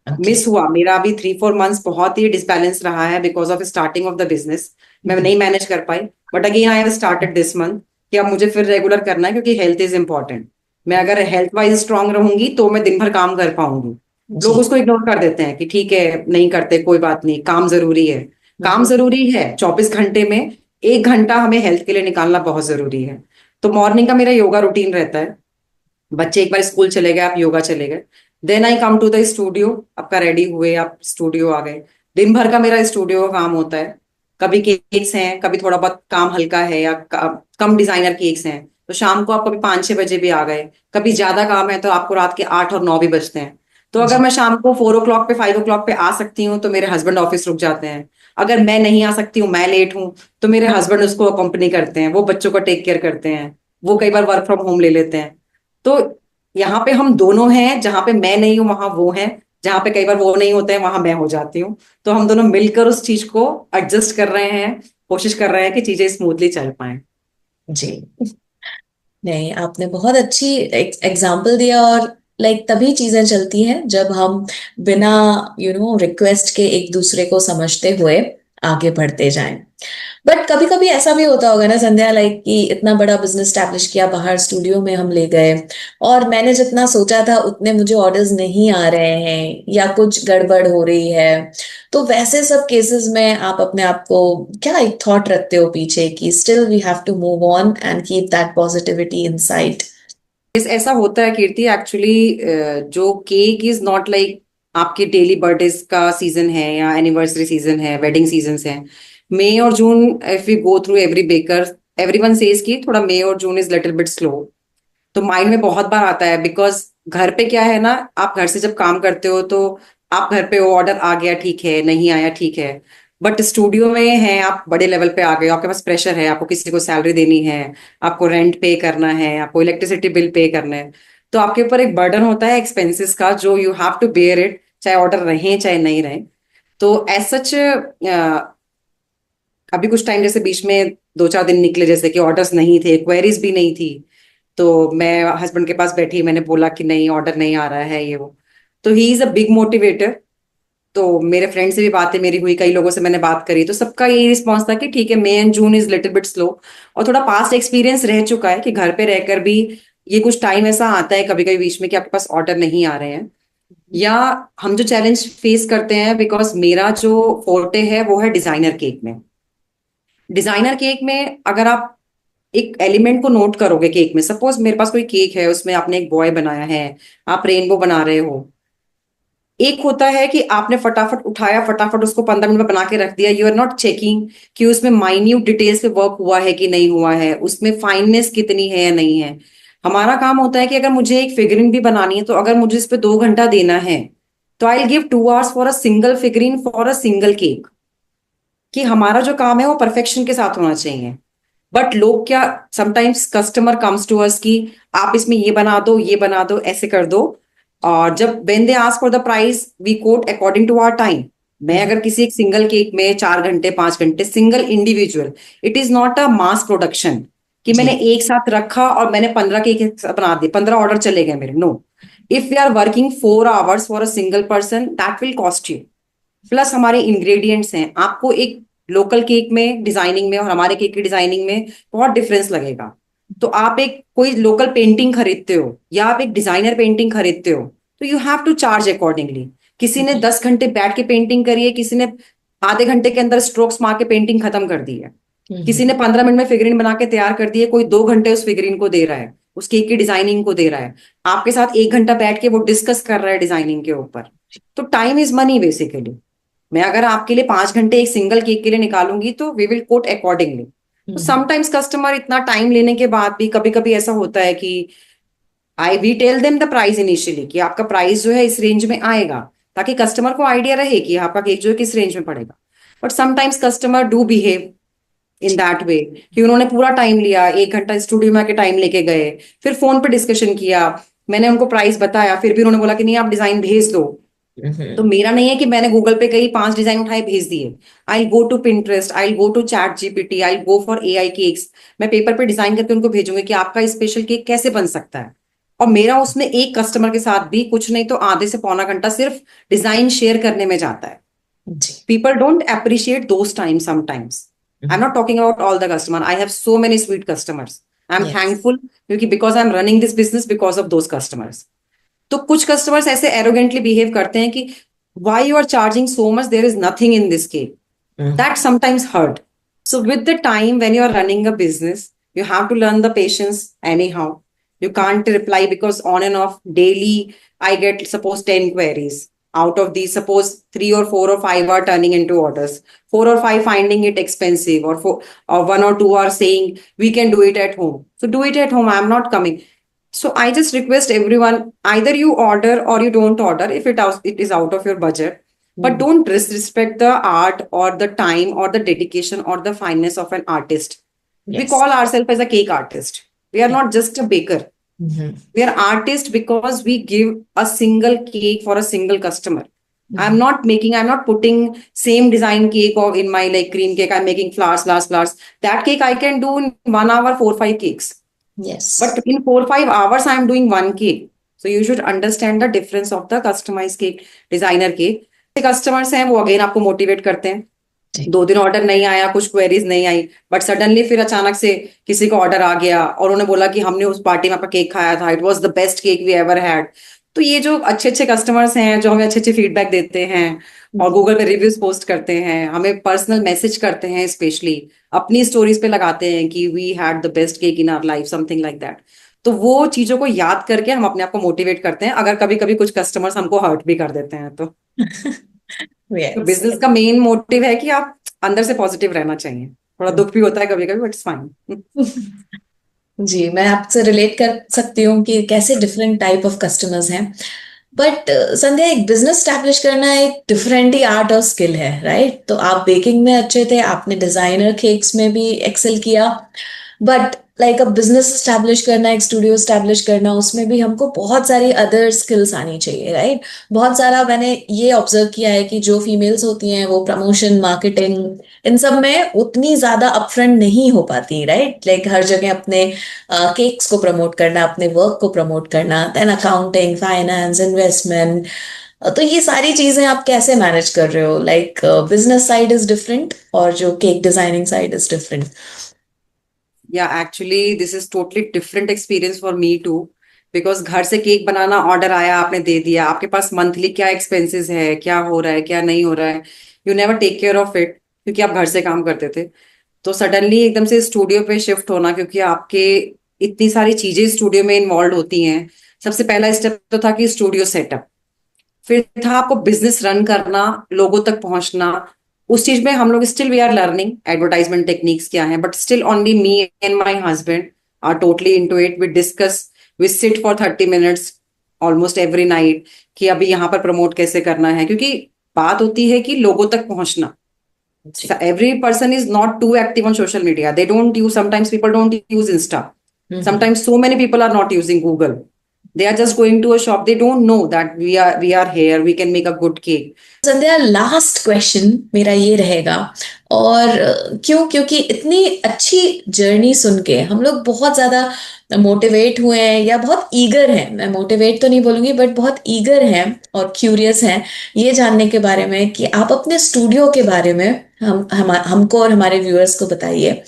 Okay. Miss हुआ मेरा अभी 3-4 मंथ्स, बहुत ही डिसबैलेंस रहा है because of starting of the business. मैं नहीं मैनेज कर पाई. But again I have started this month कि अब मुझे फिर रेगुलर करना है, क्योंकि हेल्थ इज इंपॉर्टेंट. मैं अगर हेल्थ वाइज स्ट्रांग रहूंगी तो मैं दिन भर काम कर पाऊंगी. लोग जी। उसको इग्नोर कर देते हैं कि ठीक है, नहीं करते, कोई बात नहीं, काम जरूरी है. काम जरूरी है. 24 घंटे में 1 घंटा हमें हेल्थ के लिए निकालना बहुत जरूरी है. तो मॉर्निंग का मेरा योगा रूटीन रहता है. बच्चे एक बार स्कूल चले गए, आप योगा चले गए, then I come to the studio. आपका रेडी हुए, आप स्टूडियो आ गए. दिन भर का मेरा स्टूडियो का काम होता है. कभी केक्स हैं, कभी थोड़ा बहुत काम हल्का है, या कम डिजाइनर केक्स हैं, तो शाम को आप कभी 5-6 बजे भी आ गए. कभी ज्यादा काम है तो आपको रात के 8 और 9 भी बजते हैं. तो अगर जी। मैं शाम को 4 o'clock पे, 5 o'clock पे आ सकती हूँ, तो मेरे हस्बैंड ऑफिस रुक जाते हैं. अगर मैं नहीं आ सकती हूँ, मैं लेट हूँ, तो मेरे हस्बैंड उसको अकम्पनी करते हैं, वो बच्चों को टेक केयर करते हैं, वो कई बार वर्क फ्रॉम होम ले लेते हैं. तो यहाँ पे हम दोनों हैं, जहां पे मैं नहीं हूं वहां वो है, जहां पे कई बार वो नहीं होते हैं वहां मैं हो जाती हूँ. तो हम दोनों मिलकर उस चीज को एडजस्ट कर रहे हैं, कोशिश कर रहे हैं कि चीजें स्मूथली चल पाए. जी। नहीं, आपने बहुत अच्छी एग्जाम्पल दिया, और लाइक तभी चीजें चलती हैं जब हम बिना रिक्वेस्ट के एक दूसरे को समझते हुए आगे बढ़ते जाएं। बट कभी कभी ऐसा भी होता होगा ना संध्या, लाइक कि इतना बड़ा बिजनेस स्टैब्लिश किया, बाहर स्टूडियो में हम ले गए, और मैंने जितना सोचा था उतने मुझे ऑर्डर्स नहीं आ रहे हैं, या कुछ गड़बड़ हो रही है। तो वैसे सब केसेस में आप अपने आप को क्या एक थॉट रखते हो पीछे कि still we have to move on and keep that positivity in sight? इस ऐसा होता है कीर्ति, एक्चुअली जो केक इज नॉट लाइक आपके डेली बर्थडेज का सीजन है, या एनिवर्सरी सीजन है, वेडिंग सीजन है. मई और जून, if we go through every baker, everyone says कि थोड़ा मई और जून इज लिटिल बिट स्लो. तो माइंड में बहुत बार आता है, बिकॉज घर पे क्या है ना, आप घर से जब काम करते हो, तो आप घर पे वो ऑर्डर आ गया ठीक है, नहीं आया ठीक है. बट स्टूडियो में है, आप बड़े लेवल पे आ गए हो, आपके पास प्रेशर है, आपको किसी को सैलरी देनी है, आपको रेंट पे करना है, आपको इलेक्ट्रिसिटी बिल पे करना है, तो आपके ऊपर एक बर्डन होता है एक्सपेंसेस का, जो you have to bear it, चाहे ऑर्डर रहे चाहे नहीं रहे। तो एज सच अभी कुछ टाइम जैसे बीच में 2-4 दिन निकले जैसे कि ऑर्डर्स नहीं थे, क्वेरीज भी नहीं थी, तो मैं हस्बैंड के पास बैठी, मैंने बोला कि नहीं ऑर्डर नहीं आ रहा है ये वो। तो he is a big motivator. तो मेरे फ्रेंड से भी बातें मेरी हुई, कई लोगों से मैंने बात करी, तो सबका यही रिस्पॉन्स था कि ठीक है, May and June is little bit slow. और थोड़ा पास्ट एक्सपीरियंस रह चुका है कि घर पे रहकर भी ये कुछ टाइम ऐसा आता है कभी कभी बीच में कि आपके पास ऑर्डर नहीं आ रहे हैं। या हम जो चैलेंज फेस करते हैं, बिकॉज मेरा जो फोर्टे है वो है डिजाइनर केक में। डिजाइनर केक में अगर आप एक एलिमेंट को नोट करोगे केक में, सपोज मेरे पास कोई केक है, उसमें आपने एक बॉय बनाया है, आप रेनबो बना रहे हो। एक होता है कि आपने फटाफट उठाया, फटाफट उसको 15 मिनट में बना के रख दिया, यू आर नॉट चेकिंग कि उसमें माइन्यूट डिटेल्स पे वर्क हुआ है कि नहीं हुआ है, उसमें फाइननेस कितनी है या नहीं है। हमारा काम होता है कि अगर मुझे एक फिगरिंग भी बनानी है, तो अगर मुझे इस पे 2 घंटा देना है, तो I give 2 hours for a single figuring for a single cake. कि हमारा जो काम है वो परफेक्शन के साथ होना चाहिए। बट लोग क्या, sometimes customer comes to us कि आप इसमें ये बना दो, ये बना दो, ऐसे कर दो। और जब when they ask for the price, we quote according to our time. मैं अगर किसी एक सिंगल केक में 4 घंटे 5 घंटे, single individual, it is not a mass production कि मैंने जी। एक साथ रखा और मैंने 15 केक बना दिए, 15 ऑर्डर चले गए मेरे। No, if we are working 4 hours for a single person, that will cost you. Plus हमारे इंग्रेडिएंट्स हैं, आपको एक लोकल केक में डिजाइनिंग में और हमारे केक की डिजाइनिंग में बहुत डिफरेंस लगेगा। तो आप एक कोई लोकल पेंटिंग खरीदते हो या आप एक डिजाइनर पेंटिंग खरीदते हो, तो you have to charge accordingly. किसी ने 10 घंटे बैठ के पेंटिंग करी है, किसी ने आधे घंटे के अंदर स्ट्रोक्स मार के पेंटिंग खत्म कर दी है, किसी ने 15 मिनट में फिगरिन बना के तैयार कर दी है, कोई 2 घंटे उस फिगरिन को दे रहा है, उस केक की डिजाइनिंग को दे रहा है, आपके साथ 1 घंटा बैठ के वो डिस्कस कर रहा है डिजाइनिंग के ऊपर। तो टाइम इज मनी बेसिकली। मैं अगर आपके लिए 5 घंटे एक सिंगल केक के लिए निकालूंगी, तो वी विल कोट अकॉर्डिंगली। तो समटाइम्स कस्टमर इतना टाइम लेने के बाद भी कभी कभी ऐसा होता है कि I we tell them the price initially कि आपका प्राइस जो है इस रेंज में आएगा, ताकि कस्टमर को आइडिया रहे कि आपका केक जो है किस रेंज में पड़ेगा। But sometimes customer do behave in that way कि उन्होंने पूरा टाइम लिया, 1 घंटा स्टूडियो में आके टाइम लेके गए, फिर फोन पे डिस्कशन किया, मैंने उनको प्राइस बताया, फिर भी उन्होंने बोला कि नहीं आप डिजाइन भेज दो। तो मेरा नहीं है कि मैंने गूगल पे कहीं 5 डिजाइन उठाए भेज दिए। I go to Pinterest, I go to ChatGPT, I go for AI cakes. मैं पेपर पे डिजाइन करके उनको भेजूंगी कि आपका स्पेशल केक कैसे बन सकता है। और मेरा उसमें एक कस्टमर के साथ भी कुछ नहीं तो आधे से पौना घंटा सिर्फ डिजाइन शेयर करने में जाता है। जी। People don't appreciate those times sometimes. I'm not talking about all the customer. I have so many sweet customers. I'm yes. thankful क्योंकि because I'm running this business because of those customers. तो कुछ customers ऐसे arrogantly behave करते हैं कि why you are charging so much, there is nothing in this cake. That sometimes hurt. So with the time when you are running a business, you have to learn the patience anyhow. You can't reply because on and off daily I get suppose 10 queries. Out of these, suppose 3 or 4 or 5 are turning into orders. 4 or 5 finding it expensive, or 1 or 2 are saying we can do it at home. So do it at home. I'm not coming. So I just request everyone, either you order or you don't order if it is out of your budget. But don't disrespect the art or the time or the dedication or the fineness of an artist. We yes. call ourselves as a cake artist. We are not just a baker. We are artists because we give a single cake for a single customer. I'm not putting same design cake or in my like cream cake. I'm making flowers, flowers, flowers. That cake I can do in 1 hour, 4 or 5 cakes. Yes. But in 4 or 5 hours, I'm doing one cake. So you should understand the difference of the customized cake, designer cake. Customers हैं वो again आपको motivate करते हैं। जी। 2 दिन order नहीं आया, कुछ queries नहीं आई, बट सडनली फिर अचानक से किसी को ऑर्डर आ गया और उन्होंने बोला कि हमने उस पार्टी में आपका केक खाया था, it was the best cake we ever had. तो ये जो अच्छे अच्छे कस्टमर्स हैं जो हमें अच्छे अच्छे फीडबैक देते हैं और गूगल पे रिव्यूज पोस्ट करते हैं, हमें पर्सनल मैसेज करते हैं, स्पेशली अपनी स्टोरीज पे लगाते हैं कि we had the best cake in our life, something like that. तो वो चीजों को याद करके हम अपने आप को मोटिवेट करते हैं, अगर कभी कभी कुछ कस्टमर्स हमको हर्ट भी कर देते हैं तो। तो यस। बिजनेस का मेन मोटिव है कि आप अंदर से पॉजिटिव रहना चाहिए। थोड़ा दुख भी होता है कभी कभी, बट इट्स फाइन। जी, मैं आपसे रिलेट कर सकती हूँ कि कैसे डिफरेंट टाइप ऑफ कस्टमर्स हैं। बट संध्या, एक बिजनेस स्टैब्लिश करना एक डिफरेंट ही आर्ट और स्किल है, राइट? तो आप बेकिंग में अच्छे थे, आपने डिजाइनर केक्स में भी एक्सेल किया, but like a business establish करना, एक स्टूडियो स्टैब्लिश करना, उसमें भी हमको बहुत सारी अदर स्किल्स आनी चाहिए, राइट? बहुत सारा मैंने ये ऑब्जर्व किया है कि जो फीमेल्स होती हैं वो प्रमोशन, मार्केटिंग, इन सब में उतनी ज्यादा अपफ्रंट नहीं हो पाती, राइट? लाइक हर जगह अपने केक्स को प्रमोट करना, अपने वर्क को प्रमोट करना, देन अकाउंटिंग, फाइनेंस, इन्वेस्टमेंट। तो ये सारी चीजें आप कैसे मैनेज कर रहे हो? Like business side is different और जो cake designing side is different. या actually this is totally different experience for me too, because घर से केक बनाना, ऑर्डर आया, आपने दे दिया, आपके पास मंथली क्या एक्सपेंसेस है, क्या हो रहा है, क्या नहीं हो रहा है, you never take care of it, क्योंकि आप घर से काम करते थे। तो सडनली एकदम से स्टूडियो पे शिफ्ट होना, क्योंकि आपके इतनी सारी चीजें स्टूडियो में इन्वॉल्व होती हैं। सबसे पहला स्टेप तो था कि स्टूडियो सेटअप, फिर था आपको बिजनेस रन करना, लोगों तक पहुंचना। उस चीज में हम लोग still we are learning advertisement techniques क्या हैं, but still only me and my husband are totally into it. We discuss, we sit for 30 minutes almost every night, कि अभी यहाँ पर प्रमोट कैसे करना है, क्योंकि बात होती है कि लोगों तक पहुंचना। जी। Every person is not too active on social media. They don't use, sometimes people don't use Insta. Hmm. Sometimes so many people are not using Google. They are just going to a shop. They don't know that we are here. We can make a good cake. Sandhya, last question मेरा ये रहेगा, और क्यों? क्योंकि इतनी अच्छी journey सुन के हम लोग बहुत ज्यादा मोटिवेट हुए हैं, या बहुत ईगर हैं, मैं मोटिवेट तो नहीं बोलूंगी, बट बहुत ईगर हैं और क्यूरियस हैं ये जानने के बारे में कि आप अपने स्टूडियो के बारे में हमको और हमारे व्यूअर्स को बताइए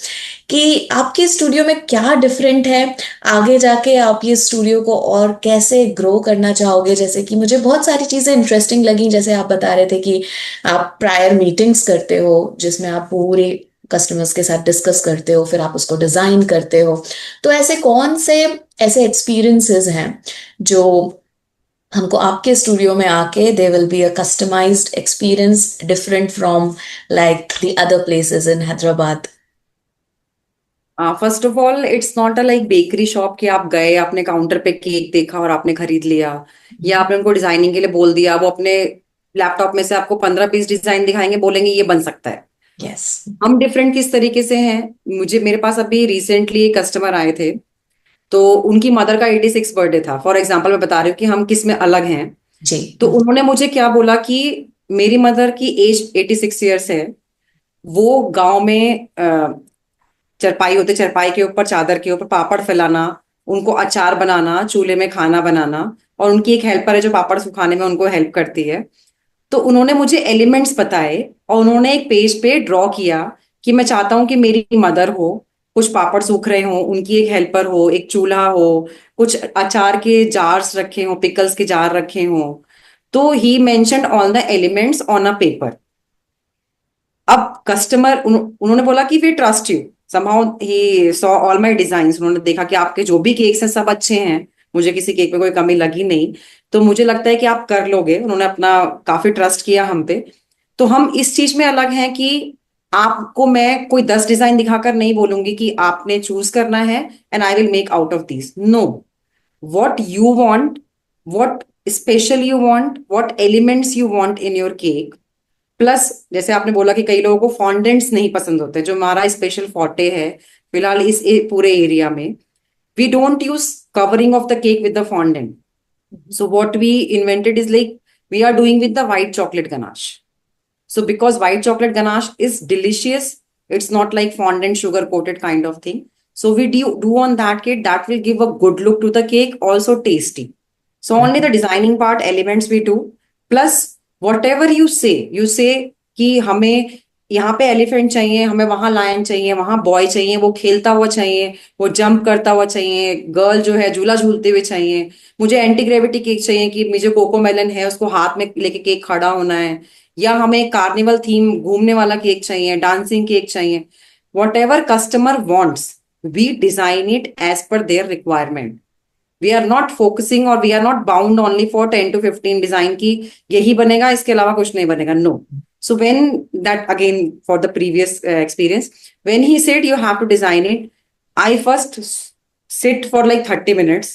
कि आपके स्टूडियो में क्या डिफरेंट है। आगे जाके आप ये स्टूडियो को और कैसे ग्रो करना चाहोगे? जैसे कि मुझे बहुत सारी चीजें इंटरेस्टिंग लगी, जैसे आप बता रहे थे कि आप प्रायर मीटिंग्स करते हो जिसमें आप पूरे कस्टमर्स के साथ डिस्कस करते हो, फिर आप उसको डिजाइन करते हो। तो ऐसे कौन से ऐसे एक्सपीरियंसेस हैं जो हमको आपके स्टूडियो में आके they will be a customised experience, different from like the other places in Hyderabad? First of all, it's not a like bakery shop कि आप गए, आपने काउंटर पे केक देखा और आपने खरीद लिया, या आपने उनको डिजाइनिंग के लिए बोल दिया, वो अपने लैपटॉप में से आपको 15 पीस डिजाइन दिखाएंगे, बोलेंगे ये बन सकता है। यस। हम डिफरेंट किस तरीके से हैं, मेरे पास अभी रिसेंटली एक कस्टमर आए थे, तो उनकी मदर का 86 बर्थडे था। फॉर एग्जाम्पल मैं बता रही हूँ कि हम किस में अलग हैं। जी। तो उन्होंने मुझे क्या बोला कि मेरी मदर की एज 86 ईयर्स है, वो गांव में चरपाई होते, चरपाई के ऊपर, चादर के ऊपर पापड़ फैलाना, उनको अचार बनाना, चूल्हे में खाना बनाना, और उनकी एक हेल्पर है जो पापड़ सुखाने में उनको हेल्प करती है। तो उन्होंने मुझे एलिमेंट्स बताए और उन्होंने एक पेज पे ड्रॉ किया कि मैं चाहता हूं कि मेरी मदर हो, कुछ पापड़ सूख रहे हो, उनकी एक हेल्पर हो, एक चूल्हा हो, कुछ अचार के जार्स रखे हो, पिकल्स के जार रखे हो। तो he mentioned all the elements on a paper. अब कस्टमर उन्होंने बोला कि we trust you, somehow he saw all my designs, उन्होंने देखा कि आपके जो भी केक्स हैं सब अच्छे हैं, मुझे किसी केक में कोई कमी लगी नहीं, तो मुझे लगता है कि आप कर लोगे। उन्होंने अपना काफी ट्रस्ट किया हम पे। तो हम इस चीज में अलग हैं कि आपको मैं कोई 10 डिजाइन दिखाकर नहीं बोलूंगी कि आपने चूज करना है and I will make out of this. No, what you want, what special you want, what elements you want in your cake। Plus जैसे आपने बोला कि कई लोगों को फॉन्डेंट्स नहीं पसंद होते, जो हमारा स्पेशल फॉर्टे है फिलहाल इस पूरे एरिया में, we don't use covering of the cake with the fondant. So what we invented is like we are doing with the white chocolate ganache. So because white chocolate ganache is delicious, it's not like fondant sugar coated kind of thing. So we do on that cake, that will give a good look to the cake, also tasty. So only the designing part elements we do, plus whatever you say कि हमें यहाँ पे elephant चाहिए, हमें वहां lion चाहिए, वहां boy चाहिए, वो खेलता हुआ चाहिए, वो जंप करता हुआ चाहिए, गर्ल जो है झूला झूलते हुए चाहिए, मुझे एंटी ग्रेविटी केक चाहिए कि मुझे कोको मेलन है उसको हाथ में लेके केक खड़ा होना है, या हमें कार्निवल थीम घूमने वाला केक चाहिए, डांसिंग केक चाहिए। Whatever customer wants, we design it as per their requirement. We are not focusing और we are not bound only for 10 to 15 design की यही बनेगा, इसके अलावा कुछ नहीं बनेगा। नो। So when that again for the previous experience, when he said you have to design it, I first sit for like 30 minutes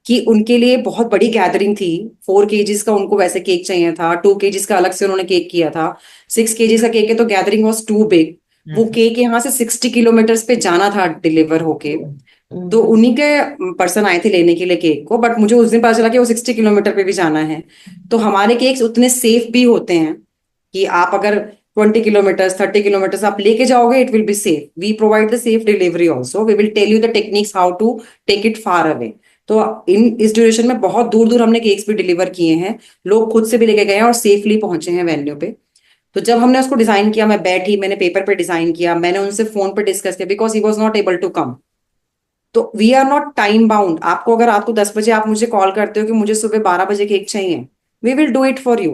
कि उनके लिए बहुत बड़ी गैदरिंग थी। 4 kgs का उनको वैसे केक चाहिए था, 2 kgs का अलग से उन्होंने केक किया था, 6 kgs का केक है, तो गैदरिंग वॉज टू बिग। वो केक यहाँ से 60 किलोमीटर पे जाना था डिलीवर होके। तो उन्हीं के पर्सन आए थे लेने के लिए केक को, बट मुझे उस दिन पता चला कि वो 60 किलोमीटर पे भी जाना है। तो हमारे केक्स उतने सेफ भी होते हैं कि आप अगर 20 किलोमीटर 30 किलोमीटर आप लेके जाओगे, it will be safe. We provide the safe delivery also, we will tell you the techniques how to take it far away. तो इस ड्यूरेशन में बहुत दूर दूर हमने केक्स भी डिलीवर किए हैं, लोग खुद से भी लेके गए हैं और सेफली पहुंचे हैं वेन्यू पे। तो जब हमने उसको डिजाइन किया, मैं बैठी, मैंने पेपर पे डिजाइन किया, मैंने उनसे फोन पे डिस्कस किया because he was not able to come. तो we are not time bound. आपको अगर रात को 10 बजे आप मुझे कॉल करते हो कि मुझे सुबह 12 बजे केक चाहिए, we will do it for you.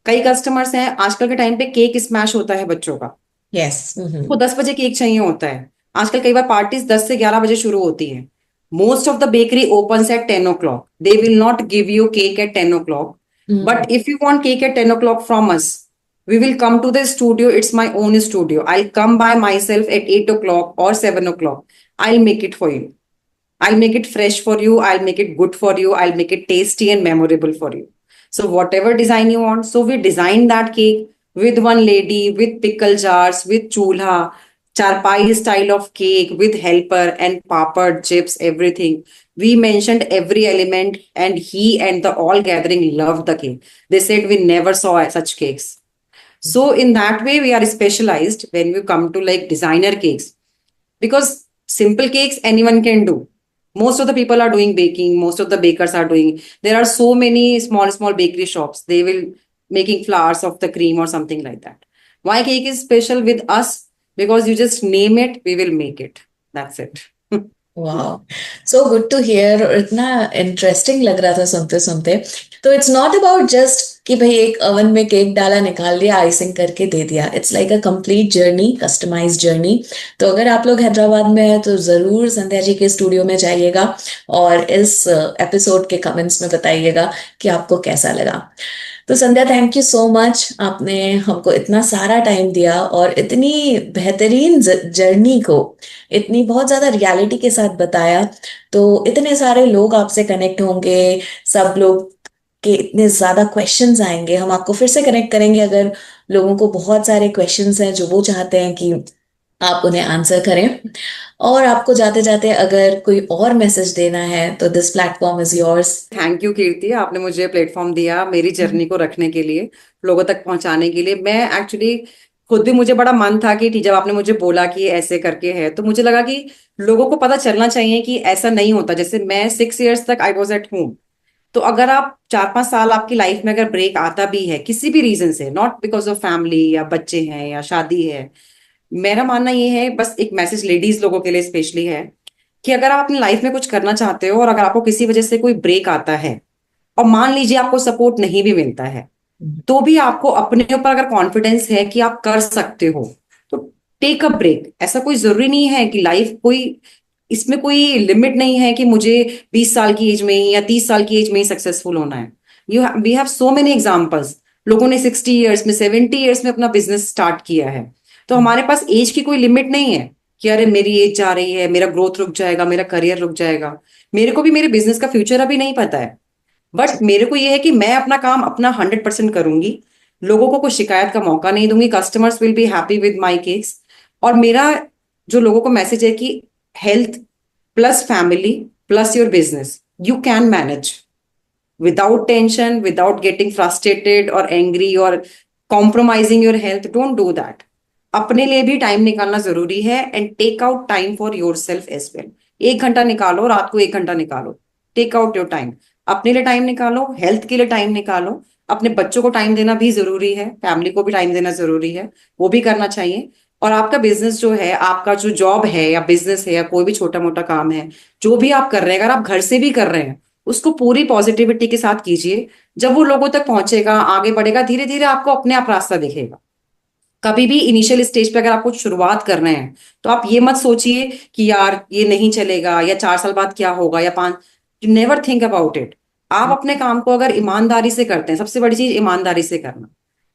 कई कस्टमर्स हैं, आजकल के टाइम पे केक स्मैश होता है बच्चों का, यस। वो 10 बजे केक चाहिए होता है। आजकल कई बार पार्टीज 10 से 11 बजे शुरू होती हैं। Most of the bakery open at 10 o'clock, they will not give you cake at 10 o'clock। But if you want cake at 10 o'clock from us, we will come to the studio. It's my own studio. I'll come by myself at 8 o'clock or 7 o'clock. I'll make it for you. I'll make it fresh for you. I'll make it good for you. I'll make it tasty and memorable for you. So whatever design you want. So we designed that cake with one lady, with pickle jars, with chulha, charpai style of cake, with helper and papad, chips, everything. We mentioned every element, and he and the all gathering loved the cake. They said we never saw such cakes. So in that way, we are specialized when we come to like designer cakes, because simple cakes anyone can do. Most of the people are doing baking, most of the bakers are doing. There are so many small bakery shops, they will making flowers of the cream or something like that. Why cake is special with us? Because you just name it, we will make it. That's it. वाह, so good to here. और इतना interesting लग रहा था सुनते सुनते। तो it's not about just कि भाई एक ओवन में केक डाला, निकाल दिया, आइसिंग करके दे दिया। It's like a complete journey, customised journey. तो अगर आप लोग हैदराबाद में हैं तो जरूर संध्या जी के स्टूडियो में जाइएगा और इस एपिसोड के कमेंट्स में बताइएगा कि आपको कैसा लगा। तो संध्या, थैंक यू सो मच, आपने हमको इतना सारा टाइम दिया और इतनी बेहतरीन जर्नी को इतनी बहुत ज्यादा रियलिटी के साथ बताया। तो इतने सारे लोग आपसे कनेक्ट होंगे, सब लोग के इतने ज्यादा क्वेश्चंस आएंगे। हम आपको फिर से कनेक्ट करेंगे अगर लोगों को बहुत सारे क्वेश्चंस हैं जो वो चाहते हैं कि आप उन्हें आंसर करें। और आपको जाते जाते अगर कोई और मैसेज देना है तो this platform is yours. Thank you Kirti, आपने मुझे प्लेटफॉर्म दिया मेरी जर्नी को रखने के लिए, लोगों तक पहुंचाने के लिए। मैं एक्चुअली खुद भी, मुझे बड़ा मन था कि जब आपने मुझे बोला कि ऐसे करके है, तो मुझे लगा कि लोगों को पता चलना चाहिए कि ऐसा नहीं होता। जैसे मैं 6 years तक आई वॉज एट होम, तो अगर आप 4-5 साल आपकी लाइफ में अगर ब्रेक आता भी है किसी भी रीजन से, नॉट बिकॉज ऑफ फैमिली या बच्चे हैं या शादी है, मेरा मानना ये है, बस एक मैसेज लेडीज लोगों के लिए स्पेशली है, कि अगर आप अपनी लाइफ में कुछ करना चाहते हो और अगर आपको किसी वजह से कोई ब्रेक आता है, और मान लीजिए आपको सपोर्ट नहीं भी मिलता है, तो भी आपको अपने ऊपर अगर कॉन्फिडेंस है कि आप कर सकते हो, तो टेक अ ब्रेक। ऐसा कोई जरूरी नहीं है कि लाइफ कोई, इसमें कोई लिमिट नहीं है कि मुझे 20 साल की एज में ही या 30 साल की एज में ही सक्सेसफुल होना है। We have so many examples, लोगों ने 60 years में 70 years में अपना बिजनेस स्टार्ट किया है। तो हमारे पास एज की कोई लिमिट नहीं है कि अरे मेरी एज जा रही है, मेरा ग्रोथ रुक जाएगा, मेरा करियर रुक जाएगा। मेरे को भी मेरे बिजनेस का फ्यूचर अभी नहीं पता है, बट मेरे को ये है कि मैं अपना काम अपना 100% करूंगी, लोगों को कोई शिकायत का मौका नहीं दूंगी, customers will be happy with my cakes. और मेरा जो लोगों को मैसेज है कि health plus family plus your business, you can manage without tension, without getting frustrated or angry or compromising your health. Don't do that. अपने लिए भी टाइम निकालना जरूरी है, and take out time for yourself as well. 1 घंटा निकालो, रात को 1 घंटा निकालो, टेक आउट योर टाइम। अपने लिए टाइम निकालो, हेल्थ के लिए टाइम निकालो, अपने बच्चों को टाइम देना भी जरूरी है, फैमिली को भी टाइम देना जरूरी है, वो भी करना चाहिए। और आपका बिजनेस जो है, आपका जो जॉब है या बिजनेस है या कोई भी छोटा मोटा काम है, जो भी आप कर रहे हैं, अगर आप घर से भी कर रहे हैं, उसको पूरी पॉजिटिविटी के साथ कीजिए। जब वो लोगों तक पहुंचेगा, आगे बढ़ेगा, धीरे धीरे आपको अपने आप रास्ता दिखेगा। कभी भी इनिशियल स्टेज पे अगर आप कुछ शुरुआत कर रहे हैं, तो आप ये मत सोचिए कि यार ये नहीं चलेगा या 4 साल बाद क्या होगा या 5। You never think about it. आप अपने काम को अगर ईमानदारी से करते हैं, सबसे बड़ी चीज ईमानदारी से करना।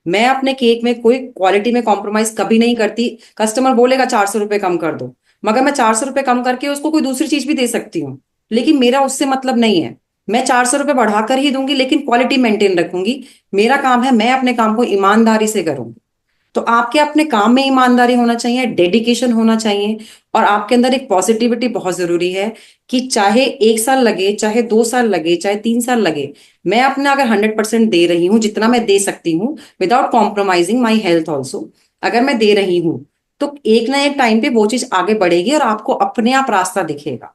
मैं अपने केक में कोई क्वालिटी में कॉम्प्रोमाइज कभी नहीं करती। कस्टमर बोलेगा 400 रुपये कम कर दो, मगर मैं 400 रुपये कम करके उसको कोई दूसरी चीज भी दे सकती हूँ, लेकिन मेरा उससे मतलब नहीं है। मैं 400 रुपये बढ़ाकर ही दूंगी, लेकिन क्वालिटी मेंटेन रखूंगी। मेरा काम है, मैं अपने काम को ईमानदारी से करूंगी। तो आपके अपने काम में ईमानदारी होना चाहिए, डेडिकेशन होना चाहिए, और आपके अंदर एक पॉजिटिविटी बहुत जरूरी है कि चाहे 1 साल लगे, चाहे 2 साल लगे, चाहे 3 साल लगे, मैं अपना अगर 100% दे रही हूँ, जितना मैं दे सकती हूँ without compromising my health also, अगर मैं दे रही हूँ, तो एक ना एक टाइम पे वो चीज आगे बढ़ेगी और आपको अपने आप रास्ता दिखेगा।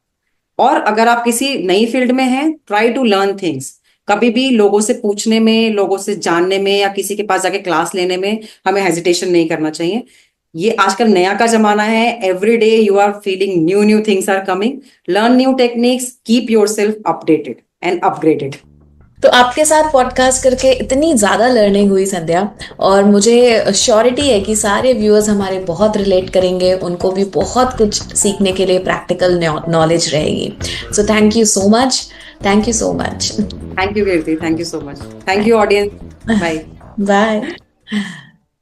और अगर आप किसी नई फील्ड में हैं, ट्राई टू लर्न थिंग्स। कभी भी लोगों से पूछने में, लोगों से जानने में, या किसी के पास जाके क्लास लेने में हमें हेजिटेशन नहीं करना चाहिए। ये आजकल नया का जमाना है। Every day you are feeling new new things are coming. Learn new techniques, keep yourself updated and upgraded. तो आपके साथ पॉडकास्ट करके इतनी ज़्यादा लर्निंग हुई संध्या, और मुझे श्योरिटी है कि सारे व्यूअर्स हमारे बहुत रिलेट करेंगे, उनको भी बहुत कुछ सीखने के लिए प्रैक्टिकल नॉलेज रहेगी। So thank you so much, thank you so much. Thank you Kirti, thank you so much, thank you audience, bye. Bye.